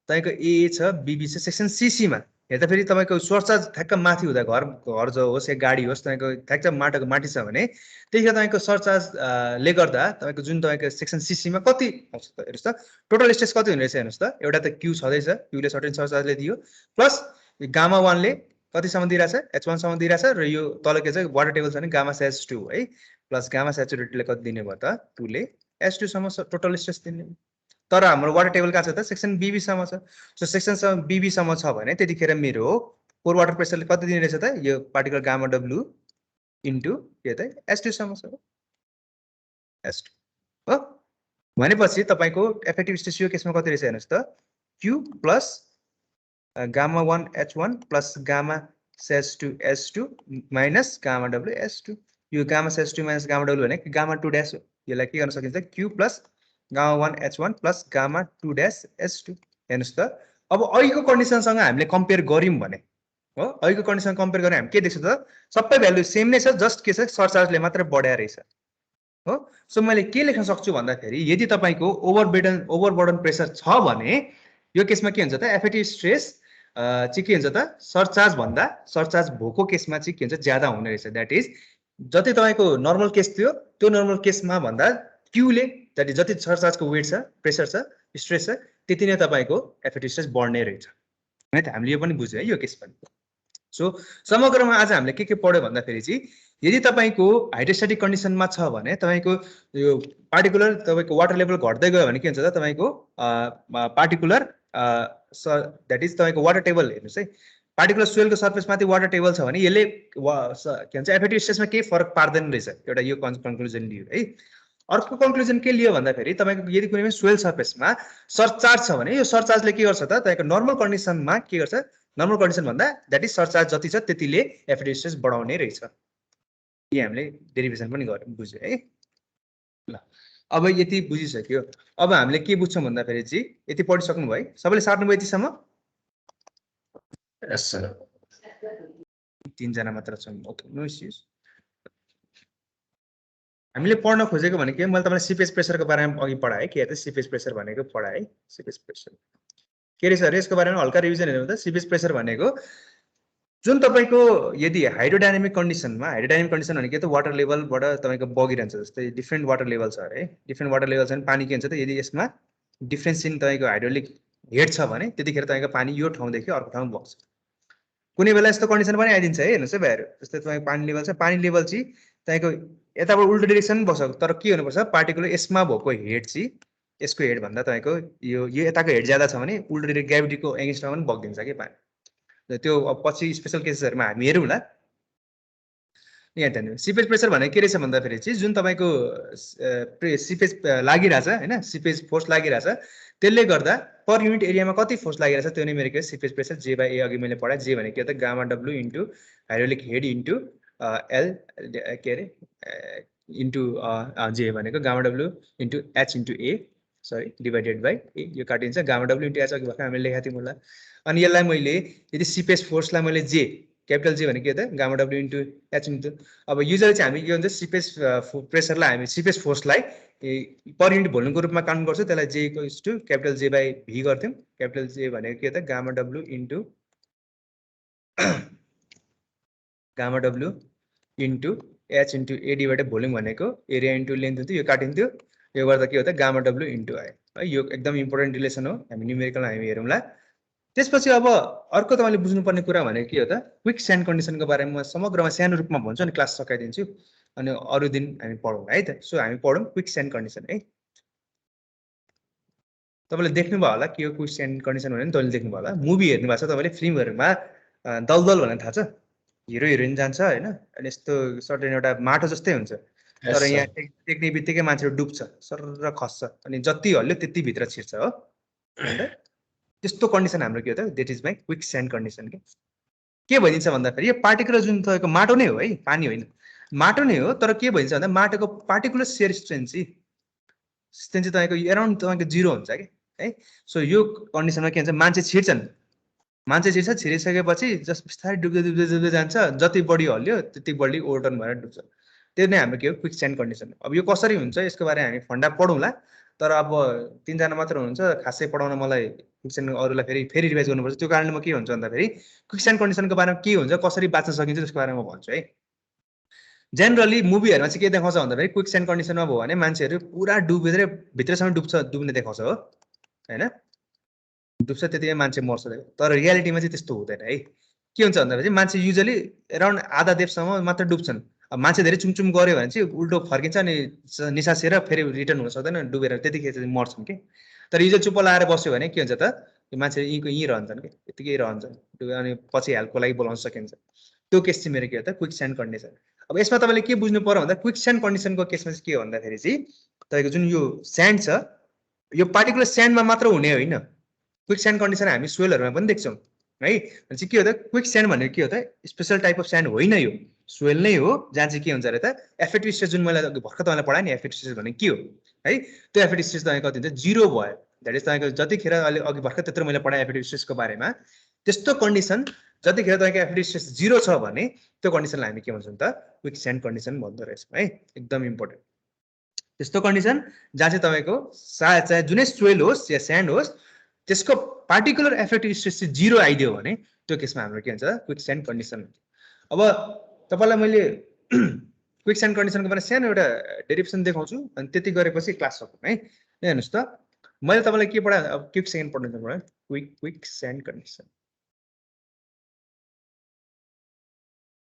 तपाईँको ए छ बीबी छ, सेक्सन सीसीमा हेर्दा फेरि तपाईँको सरचार्ज ठ्याक्क माथि हुँदा घर जो होस् या गाडी होस् तपाईँको ठ्याक्क माटोको माथि छ भने त्यतिखेर तपाईँको सरचार्जले गर्दा तपाईँको जुन तपाईँको सेक्सन सीसीमा कति आउँछ त हेर्नुहोस् त टोटल स्ट्रेस कति हुने रहेछ हेर्नुहोस् त। एउटा त क्यू छँदैछ, क्यूले सर्टेन सरचार्जले दियो, प्लस गामा 1 ले कतिसम्म दिइरहेछ H1 सम्म दिइरहेछ, र यो तल के छ वाटर टेबल छ भने गामा H2 है, प्लस गामा स्याचुरेटेडले कति दिने भयो त 2 ले H2 सम्म टोटल स्ट्रेस दिने। तर हाम्रो वाटर टेबल कहाँ छ त सेक्सन बीबी सम्म छ सो सेक्सन बीबी सम्म छ भने त्यतिखेर मेरो कोर वाटर प्रेसरले कति दिने रहेछ त यो पार्टिकुलर गामा डब्लु इन्टु के त S2 सम्म छ S2 हो भनेपछि तपाईको इफेक्टिभ स्ट्रेस यो केसमा कति रहेछ हेर्नुस् त Q plus gamma 1 H1 plus gamma S2 S2 minus gamma W S2 यो gamma S2 minus gamma W भने गामा 2 ड्याश हो यसलाई के गर्न सकिन्छ Q plus gamma 1 H1 plus gamma 2 dash S2 हेर्नुस् त अब अहिलेको कन्डिसनसँग हामीले कम्पेयर गर्यौं भने हो अहिलेको कन्डिसन कम्पेयर गरेर हामी के देख्छौं त सबै भ्यालु सेम नै छ जस्ट के छ सरचार्जले मात्र बढाएर रहेछ हो सो मैले के लेख्न सक्छु भन्दाखेरि यदि तपाईको ओभरबर्डन प्रेसर छ भने यो केसमा के हुन्छ त इफेक्टिभ स्ट्रेस चाहिँ के हुन्छ त सरचार्ज भएको केसमा चाहिँ के हुन्छ ज्यादा हुने रहेछ दैट इज जति तपाईको नर्मल केस थियो त्यो नर्मल केसमा भन्दा क्यूले दैट इज जति सरचार्जको वेट छ प्रेसर छ स्ट्रेस छ त्यति नै तपाईको इफेक्टिभ स्ट्रेस बढ्ने रहेछ है त हामीले यो पनि बुझ्यौ है यो केस पनि सो समग्रमा आज हामीले के पढ्यो भन्दाखेरि चाहिँ यदि तपाईको हाइड्रोस्ट्याटिक कन्डिसनमा छ भने तपाईको यो पार्टिकुलर तपाईको वाटर लेभल घट्दै गयो भने के हुन्छ त तपाईको पार्टिकुलर दैट इज तपाईको वाटर टेबल हेर्नुस् है पार्टिकुलर सोइलको सर्फेसमाथि वाटर टेबल छ भने यसले के भन्छ इफेक्टिभ स्ट्रेसमा केही फरक पार्दैन रहेछ एउटा यो कन्क्लुजन लियो है अर्को कन्क्लुजन के लियो भन्दाखेरि तपाईको यदि कुनै पनि सोइल सर्फेसमा सरचार्ज छ भने यो सरचार्जले के गर्छ त तपाईको नर्मल कन्डिसनमा के गर्छ नर्मल कन्डिसन भन्दा दैट इज सरचार्ज जति छ त्यतिले इफेक्टिभ स्ट्रेस बढाउने रहेछ यो हामीले डेरिभेसन पनि गर्यौं बुझ्यो है ल अब यति बुझिसक्यो अब हामीले के बुझ्छौं भन्दाखेरि चाहिँ यति पढिसक्नु भयो सबैले सार्नु भयो यतिसम्म यस सर 3 जना मात्र छौं ओके नो इश्यूज हामीले पढ्न खोजेको भनेको मैले तपाईलाई सीपेज प्रेसरको बारेमा अघि पढाए के त सीपेज प्रेसर भनेको पढाए सीपेज प्रेसर के रहेछ अरे यसको बारेमा हल्का रिभिजन हेर्नु त सीपेज प्रेसर भनेको जुन तपाईको यदि हाइड्रोडायनामिक कन्डिसन भनेको त वाटर लेभलबाट तपाईको बगिरहन्छ जस्तै डिफरेन्ट वाटर लेभल छ अरे डिफरेन्ट वाटर लेभल छ भने पानी के हुन्छ त यदि यसमा डिफरेन्स इन तपाईको हाइड्रोलिक हेड छ भने त्यतिखेर तपाईको पानी यो ठाउँदेखि अर्को ठाउँमा बग्छ कुनै बेला यस्तो कन्डिसन पनि आइदिन्छ है हेर्नुस् है भाइहरु जस्तै तपाईको पानी लेभल छ पानी लेभल चाहिँ तपाईको यताबाट उल्टो डाइरेक्सन बस्छ तर के हुनुपर्छ पार्टिकुलर यसमा भएको हेड चाहिँ यसको हेड भन्दा तपाईको यो यताको हेड ज्यादा छ भने उल्टो डाइरेक्ट ग्राभिटीको एगेन्स्टमा पनि बगिदिन्छ के पानी त्यो अब पछि स्पेशल केसेसहरुमा हामी हेरौँला यहाँ त्यहाँ सिपेज प्रेसर भनेको के रहेछ भन्दाखेरि चाहिँ जुन तपाईको सिपेज लागिरहेछ हैन सिपेज फोर्स लागिरहेछ त्यसले गर्दा पर युनिट एरियामा कति फोर्स लागिरहेछ त्यो नै मेरो के seepage pressure J by A अघि मैले पढाए J भनेको के त gamma W into hydraulic head into L के रे इन्टु J भनेको gamma W into H into A sorry divided by A यो काटिन्छ गामा W इन्टु H अघि भर्खर हामीले लेखेका थियौं होला अनि यसलाई मैले यदि सिपेज फोर्सलाई मैले J क्यापिटल J भनेको के त gamma W into H into अब युजली चाहिँ हामी के भन्छ सिपेज प्रेसरलाई हामी सिपेज फोर्सलाई पर युनिट भोल्युमको रूपमा काउन्ट गर्छौं त्यसलाई J equals to capital J by V गर्थ्यौं क्यापिटल J भनेको के त gamma W into gamma W into H into A divided volume भनेको एरिया इन्टु लेन्थ हुन्थ्यो यो काटिन्थ्यो यो गर्दा के हो त गामा W इन्टु I है यो एकदम इम्पोर्टेन्ट रिलेसन हो हामी न्युमेरिकल हामी हेरौँला त्यसपछि अब अर्को तपाईले बुझ्नुपर्ने कुरा भनेको के हो त क्विक स्यान्ड कन्डिसनको बारेमा समग्रमा सानो रूपमा भन्छु अनि क्लास सकाइदिन्छु अनि अरु दिन हामी पढौँ है त सो हामी पढौँ क्विक स्यान्ड कन्डिसन है तपाईले देख्नु भयो होला के हो क्विक स्यान्ड कन्डिसन भने तपाईले देख्नु भयो होला मुभी हेर्नु भएको छ तपाईले फिल्महरुमा दलदल भन्ने थाहा छ हिरो हिरोइन जान्छ हैन अनि यस्तो सर्टेन एउटा माटो जस्तै हुन्छ तर यहाँ टेक्ने बित्तिकै मान्छेहरु डुब्छ सरर खस्छ अनि जति हल्यो त्यति भित्र छिर्छ हो हैन त्यस्तो कन्डिसन हाम्रो के हो त that is my quick sand condition के भइदिन्छ भन्दाखेरि यो पार्टिकुलर जुन तपाईको माटो नै हो है पानी होइन माटो नै हो तर के भइन्छ भन्दा माटोको पार्टिकुलर शियर स्ट्रेन्थ चाहिँ तपाईको अराउन्ड तपाईको 0 हुन्छ के है सो यो कन्डिसनमा के हुन्छ मान्छे छिर्छ छिरिसकेपछि जस्ट बिस्तारै डुब्दै जान्छ जति बढी हल्यो त्यति बढी ओभरटर्न भएर डुब्छ त्यो नै हाम्रो के हो क्विक स्यान्ड कन्डिसन अब यो कसरी हुन्छ यसको बारेमा हामी फन्डा पढौँला तर अब 3 जना मात्र हुनुहुन्छ खासै पढाउन मलाई क्विक स्यान्ड अरूलाई फेरि रिभाइज गर्नुपर्छ त्यो कारणले म के भन्छ भन्दाखेरि क्विक स्यान्ड कन्डिसनको बारेमा के हुन्छ कसरी बाच्न सकिन्छ त्यसको बारेमा भन्छु है जेनरली मुभीहरुमा चाहिँ के देखाउँछ भन्दाखेरि क्विक स्यान्ड कन्डिसनमा भयो भने मान्छेहरु पुरा डुबेर भित्रसम्म डुब्ने देखाउँछ हो हैन डुब्छ त्यतिकै मान्छे मर्छ तर रियालिटीमा चाहिँ त्यस्तो हुँदैन है के हुन्छ भन्दाखेरि मान्छे युजुअली अराउन्ड आधा डेप्थसम्म मात्र डुब्छन् मान्छे धेरै चुमचुम गऱ्यो भने चाहिँ उल्टो फर्किन्छ अनि निसासेर फेरि रिटर्न हुन सक्दैन डुबेर त्यतिखेर चाहिँ मर्छन् कि तर हिजो चुप्प लाएर बस्यो भने के हुन्छ त यो मान्छे यहीँ रहन्छन् कि यतिकै रहन्छन् अनि पछि हेल्पको लागि बोलाउन सकिन्छ त्यो केस चाहिँ मेरो के हो त क्विक स्यान्ड कन्डिसन अब यसमा तपाईँले के बुझ्नु पर्यो भन्दा क्विक स्यान्ड कन्डिसनको केसमा चाहिँ के हो भन्दाखेरि चाहिँ तपाईँको जुन यो स्यान्ड छ यो पार्टिकुलर स्यान्डमा मात्र हुने होइन क्विक स्यान्ड कन्डिसन हामी सोइलहरूमा पनि देख्छौँ है चाहिँ के हो त क्विक स्यान्ड भनेको के हो त स्पेसल टाइप अफ स्यान्ड होइन यो सोइल नै हो जहाँ चाहिँ के हुन्छ अरे त एफेक्टिभ स्ट्रेस जुन मैले भर्खर तपाईँलाई पढाएँ नि एफेक्टिभ स्ट्रेस भनेको के हो है त्यो एफेक्टिभ स्ट्रेस तपाईँको कति हुन्छ 0 भयो द्याट इज तपाईँको जतिखेर अहिले अघि भर्खर त्यत्रो मैले पढाएँ एफेक्टिभ स्ट्रेसको बारेमा त्यस्तो कन्डिसन जतिखेर तपाईँको एफेक्टिभ स्ट्रेस 0 छ भने त्यो कन्डिसनलाई हामी के भन्छौँ त क्विक स्यान्ड कन्डिसन भन्दो रहेछौँ है एकदम इम्पोर्टेन्ट त्यस्तो कन्डिसन जहाँ चाहिँ तपाईँको चाहे जुनै सोइल होस् या स्यान्ड होस् त्यसको पार्टिकुलर एफेक्टिभ स्ट्रेस चाहिँ 0 आइदियो भने त्यो केसमा हाम्रो के हुन्छ क्विक स्यान्ड कन्डिसन अब तपाईँलाई मैले क्विक स्यान्ड कन्डिसनको बारेमा सानो एउटा डेरिभेसन देखाउँछु अनि त्यति गरेपछि क्लास सकौँ है हेर्नुहोस् त मैले तपाईँलाई के पढाएँ अब क्विक स्यान्ड पढ्नु क्विक स्यान्ड कन्डिसन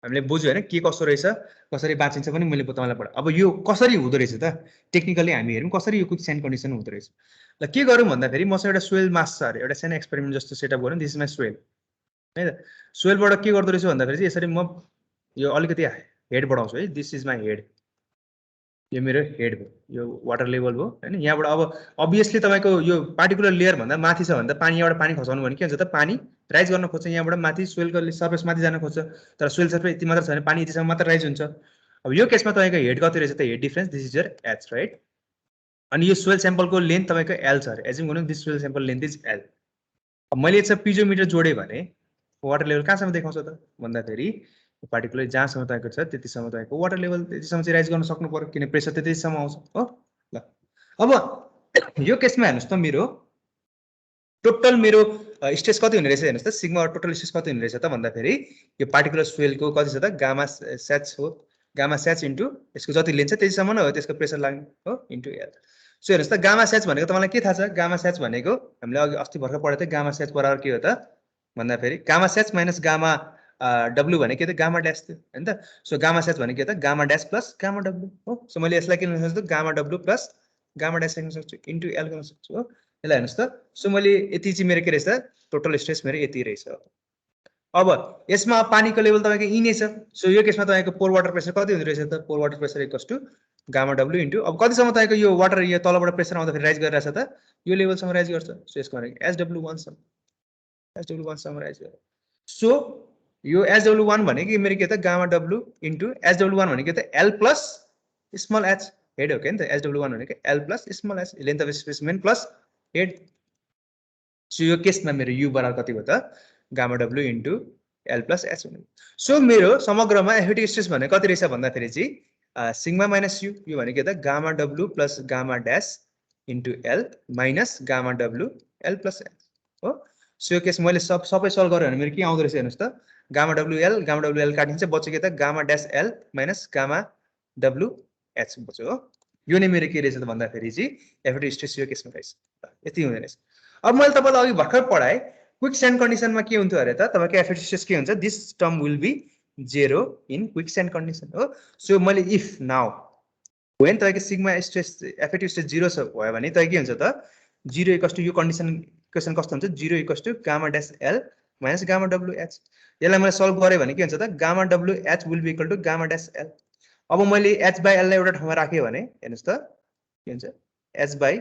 हामीले बुझ्यो होइन के कसो रहेछ कसरी बाँचिन्छ पनि मैले तपाईँलाई पढाएँ अब यो कसरी हुँदो रहेछ त टेक्निकली हामी हेरौँ कसरी यो क्विक स्यान्ड कन्डिसन हुँदो रहेछ ल के गरौँ भन्दाखेरि मसँग एउटा सोइल मास छ अरे एउटा सानो एक्सपेरिमेन्ट जस्तो सेटअप गरौँ दिस इज माई सोइल है त सोइलबाट के गर्दो रहेछ भन्दाखेरि चाहिँ यसरी म यो अलिकति हेड बढाउँछु है दिस इज माई हेड यो मेरो हेड भयो यो वाटर लेभल भयो होइन यहाँबाट अब अभियसली तपाईँको यो पार्टिकुलर लेयर भन्दा माथि छ भने त पानी यहाँबाट पानी खसाउनु भने के हुन्छ त पानी राइज गर्न खोज्छ यहाँबाट माथि सोइलको सर्फेस माथि जान खोज्छ तर सोइल सर्फेस यति मात्र छ भने पानी यतिसम्म मात्र राइज हुन्छ अब यो केसमा तपाईँको हेड कति रहेछ त head difference this is your H right अनि यो सोइल स्याम्पलको लेन्थ तपाईँको एल छ अरे एज्युम गर्नु this soil sample length is L अब मैले यसमा पिजोमिटर जोडेँ भने वाटर लेभल कहाँसम्म देखाउँछ त भन्दाखेरि पार्टिकुलर जहाँसम्म तपाईँको छ त्यतिसम्म तपाईँको वाटर लेभल त्यतिसम्म चाहिँ राइज गर्न सक्नु पर्यो किन प्रेसर त्यतिसम्म आउँछ हो ल अब यो केसमा हेर्नुहोस् त मेरो टोटल मेरो स्ट्रेस कति हुने रहेछ हेर्नुहोस् त सिग्मा टोटल स्ट्रेस कति हुने रहेछ त भन्दाखेरि यो पार्टिकुलर सोइलको कति छ त गामा स्याच हो गामा स्याच इन्टु यसको जति लेन्थ छ त्यतिसम्म नै हो त्यसको प्रेसर लाग्ने हो इन्टु एल सो हेर्नुहोस् त गामा स्याच भनेको तपाईँलाई के थाहा छ गामा स्याच भनेको हामीले अघि अस्ति भर्खर पढेको थियो गामा स्याच बराबर के हो त भन्दाखेरि गामा स्याच माइनस गामा डब्लु भनेको के त गामा ड्यास थियो होइन त सो गामा स्याच भनेको के त gamma dash plus gamma W हो सो मैले यसलाई के लेख्न सक्छु gamma W plus gamma dash लेख्न सक्छु इन्टु एल गर्न सक्छु हो यसलाई हेर्नुहोस् त सो मैले यति चाहिँ मेरो के रहेछ टोटल स्ट्रेस मेरो यति रहेछ अब यसमा पानीको लेभल तपाईँको यी नै छ सो यो केसमा तपाईँको पोर वाटर प्रेसर कति हुँदो रहेछ त pore water pressure equals to gamma W into अब कतिसम्म तपाईँको यो वाटर यो तलबाट प्रेसर आउँदाखेरि राइज गरिरहेछ त यो लेभलसम्म राइज गर्छ सो यसको भनेको एसडब्लु1सम्म राइज गर्छ सो यो एसडब्लु1 भनेको मेरो के त गामा डब्लु इन्टु एसडब्लु1 भनेको त L plus small H head हो क्या नि त एसडब्लु1 भनेको L plus small H length of specimen plus head so यो केसमा मेरो यु बराबर कति भयो त gamma W into L plus H हुने सो मेरो समग्रमा एफेक्टिभ स्ट्रेस भनेको कति रहेछ भन्दाखेरि चाहिँ सिग्मा माइनस यु यो भनेको त gamma W plus gamma dash into L minus gamma W L plus H हो सो यो केस मैले सबै सल्भ गरेँ भने मेरो के आउँदो रहेछ हेर्नुहोस् त गामा डब्लु एल काटिन्छ बच्यो के त gamma dash L minus gamma W H बच्यो हो यो नै मेरो के रहेछ त भन्दाखेरि चाहिँ एफेक्टिभ स्ट्रेस यो केसमा रहेछ यति हुँदो रहेछ अब मैले तपाईँलाई अघि भर्खर पढाएँ क्विक स्यान्ड कन्डिसनमा के हुन्थ्यो अरे त तपाईँको एफेक्टिभ स्ट्रेस के हुन्छ this term will be 0 in quick sand condition हो सो मैले इफ नाउ वेन तपाईँको सिग्मा स्ट्रेस एफेक्टिभ स्ट्रेस 0 छ भयो भने त के हुन्छ त 0 इक्वल्स टु यो कन्डिसन इक्वेसन कस्तो हुन्छ 0 equals to gamma dash L minus gamma W H यसलाई मैले सल्भ गरेँ भने के हुन्छ त gamma W H will be equal to gamma dash L अब मैले एच बाई एललाई एउटा ठाउँमा राखेँ भने हेर्नुहोस् त के हुन्छ एच बाई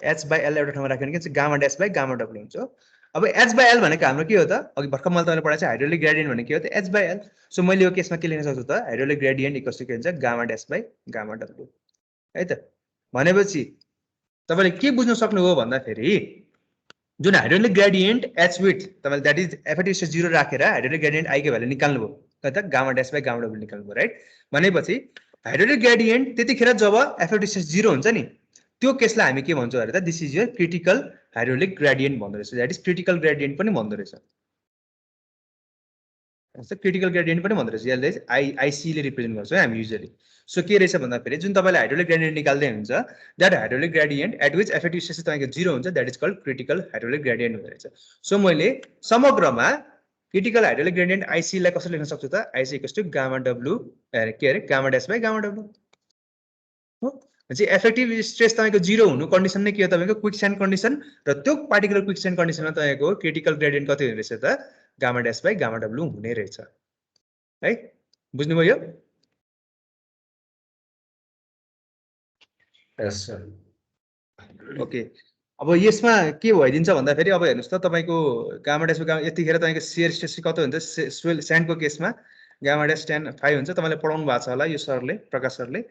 एल एउटा ठाउँमा राख्यो भने के हुन्छ gamma dash by gamma W हुन्छ अब एच बाई एल भनेको हाम्रो के हो त अघि भर्खर मैले तपाईँले पढाएको हाइड्रोलिक ग्रेडियन्ट भनेको के हो त एच बाई एल सो मैले यो केसमा के लेख्न सक्छु त हाइड्रोलिक ग्रेडियन्ट इक्वल्स टु के हुन्छ gamma dash by gamma W है त भनेपछि तपाईँले के बुझ्न सक्नुभयो भन्दाखेरि जुन हाइड्रोलिक ग्रेडियन्ट एच विथ तपाईँले द्याट इज एफेक्टिभ स्ट्रेस 0 राखेर हाइड्रोलिक ग्रेडियन्ट आईको भ्यालु निकाल्नुभयो त gamma dash by gamma W निकाल्नुभयो राइट भनेपछि हाइड्रोलिक ग्रेडियन्ट त्यतिखेर जब एफेक्टिभ स्ट्रेस 0 हुन्छ नि त्यो केसलाई हामी के भन्छौँ अरे त this is your critical hydraulic gradient भन्दो रहेछ द्याट इज क्रिटिकल ग्रेडियन्ट पनि भन्दो रहेछ क्रिटिकल ग्रेडियन्ट पनि भन्दो रहेछ यसले आइसीले रिप्रेजेन्ट गर्छ हामी युजली सो के रहेछ भन्दाखेरि जुन तपाईँले हाइड्रोलिक ग्रेडियन्ट निकाल्दै हुन्छ that hydraulic gradient at which effective stress तपाईँको 0 हुन्छ that is called critical hydraulic gradient हुँदो रहेछ सो मैले समग्रमा क्रिटिकल हाइड्रोलिक ग्रेडियन्ट आइसी लाई कसरी लेख्न सक्छु त आइसी इक्वल्स टु गामा डब्लु के अरे gamma dash by gamma W हो चाहिँ इफेक्टिभ स्ट्रेस तपाईँको 0 हुनु कन्डिसन नै के हो तपाईँको क्विक स्यान्ड कन्डिसन र त्यो पार्टिकुलर क्विक स्यान्ड कन्डिसनमा तपाईँको क्रिटिकल ग्रेडियन्ट कति हुने रहेछ त gamma dash by gamma W हुने रहेछ है बुझ्नुभयो यस सर ओके अब यसमा के भइदिन्छ भन्दाखेरि अब हेर्नुहोस् त तपाईँको गामा ड्यास गामा यतिखेर तपाईँको सियर स्ट्रेस कति हुन्छ सोइल स्यान्डको केसमा गामा ड्यास 10 5 हुन्छ तपाईँले पढाउनु भएको छ होला यो सरले प्रकाश सरले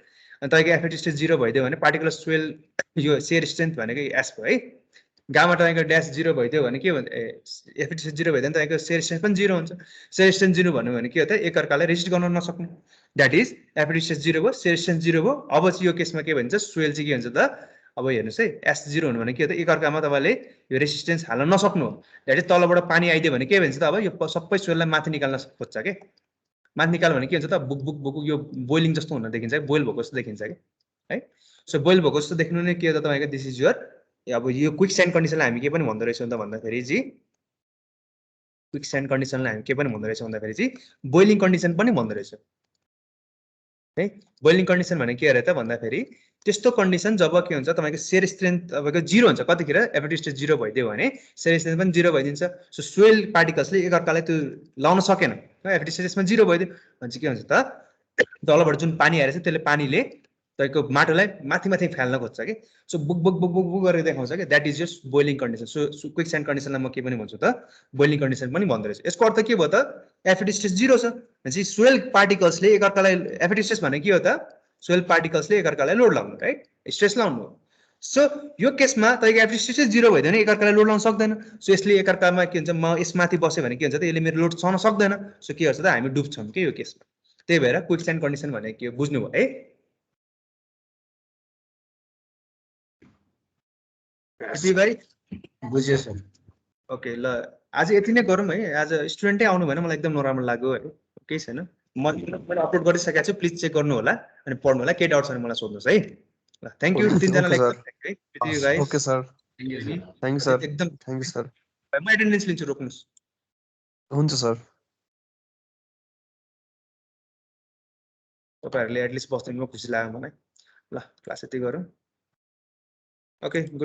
अनि तपाईँको एफएटी स्ट्रेस 0 भइदियो भने पार्टिकुलर सोइल यो सियर स्ट्रेन्थ भनेको एस भयो है गामा तपाईँको ड्यास 0 भइदियो भने के भन्छ एफएटी स्ट्रेस 0 भइदियो भने तपाईँको सियर स्ट्रेन्थ पनि 0 हुन्छ सियर स्ट्रेन्थ 0 भन्नु भने के हो त एकअर्कालाई रेजिस्ट गर्न नसक्ने द्याट इज एफएटी स्ट्रेस 0 भयो सियर स्ट्रेन्थ 0 भयो अब चाहिँ यो केसमा के भन्छ सोइल चाहिँ के हुन्छ त अब हेर्नुहोस् है एस 0 हुनु भने के हो त एकअर्कामा तपाईँले यो रेसिस्टेन्स हाल्न नसक्नु हो द्याट इज तलबाट पानी आइदियो भने के भन्छ त अब यो सबै सोइललाई माथि निकाल्न खोज्छ के माथि निकाल्यो भने के हुन्छ त बुक बुक बुक यो बोइलिङ जस्तो हुन देखिन्छ है बोइल भएको जस्तो देखिन्छ कि है सो बोइल भएको जस्तो देख्नु नै के हो त तपाईँको दिस इज युर अब यो क्विक स्यान्ड कन्डिसनलाई हामी के पनि भन्दो रहेछौँ त भन्दाखेरि चाहिँ क्विक स्यान्ड कन्डिसनलाई हामी के पनि भन्दो रहेछौँ भन्दाखेरि चाहिँ बोइलिङ कन्डिसन पनि भन्दो रहेछ है बोइलिङ कन्डिसन भने के अरे त भन्दाखेरि त्यस्तो कन्डिसन जब के हुन्छ तपाईँको सेयर स्ट्रेन्थ तपाईँको 0 हुन्छ कतिखेर एफएटी स्ट्रेस 0 भइदियो भने सेयर स्ट्रेन्थ पनि 0 भइदिन्छ सो सोइल पार्टिकल्सले एकअर्कालाई त्यो लाउन सकेन एफएटी स्ट्रेसमा 0 भइदियो भने चाहिँ के हुन्छ त तलबाट जुन पानी आएर चाहिँ त्यसले पानीले तपाईँको माटोलाई माथि माथि फाल्न खोज्छ कि so book book book book book गरेर देखाउँछ कि that is just boiling condition so quick sand कन्डिसनलाई म के पनि भन्छु त बोइलिङ कन्डिसन पनि भन्दो रहेछ यसको अर्थ के भयो त एफएटी स्ट्रेस 0 छ भनेपछि सोइल पार्टिकल्सले एकअर्कालाई एफएटी स्ट्रेस भने के हो त सोइल पार्टिकल्सले एकअर्कालाई लोड लाउनु राइट स्ट्रेस लाउनु सो यो केसमा तपाईँको एफएटी स्ट्रेस 0 भइदियो भने एकअर्कालाई लोड लाउन सक्दैन सो यसले एकअर्कामा के हुन्छ म यसमाथि बस्यो भने के हुन्छ त यसले मेरो लोड सहन सक्दैन सो के गर्छ त हामी डुब्छौँ के यो केसमा त्यही भएर क्विक स्यान्ड कन्डिसन भनेको के बुझ्नुभयो है भाइ बुझ्यो सर ओके ल आज यति नै गरौँ है आज स्टुडेन्टै आउनु भएन मलाई एकदम नराम्रो लाग्यो है केही छैन मैले अपलोड गरिसकेको छु प्लिज चेक गर्नु होला अनि पढ्नु होला केही डाउट छ भने मलाई सोध्नुहोस् है ल थ्याङ्क यू तिनजनालाई okay sir thank you sir एकदम थ्याङ्क यू सर म एटेन्डेन्स लिन्छु रोक्नुहोस् हुन्छ सर तपाईँहरूले एटलिस्ट बस्दिनु खुसी लाग्यो मलाई ल क्लास यति गरौँ ओके गुड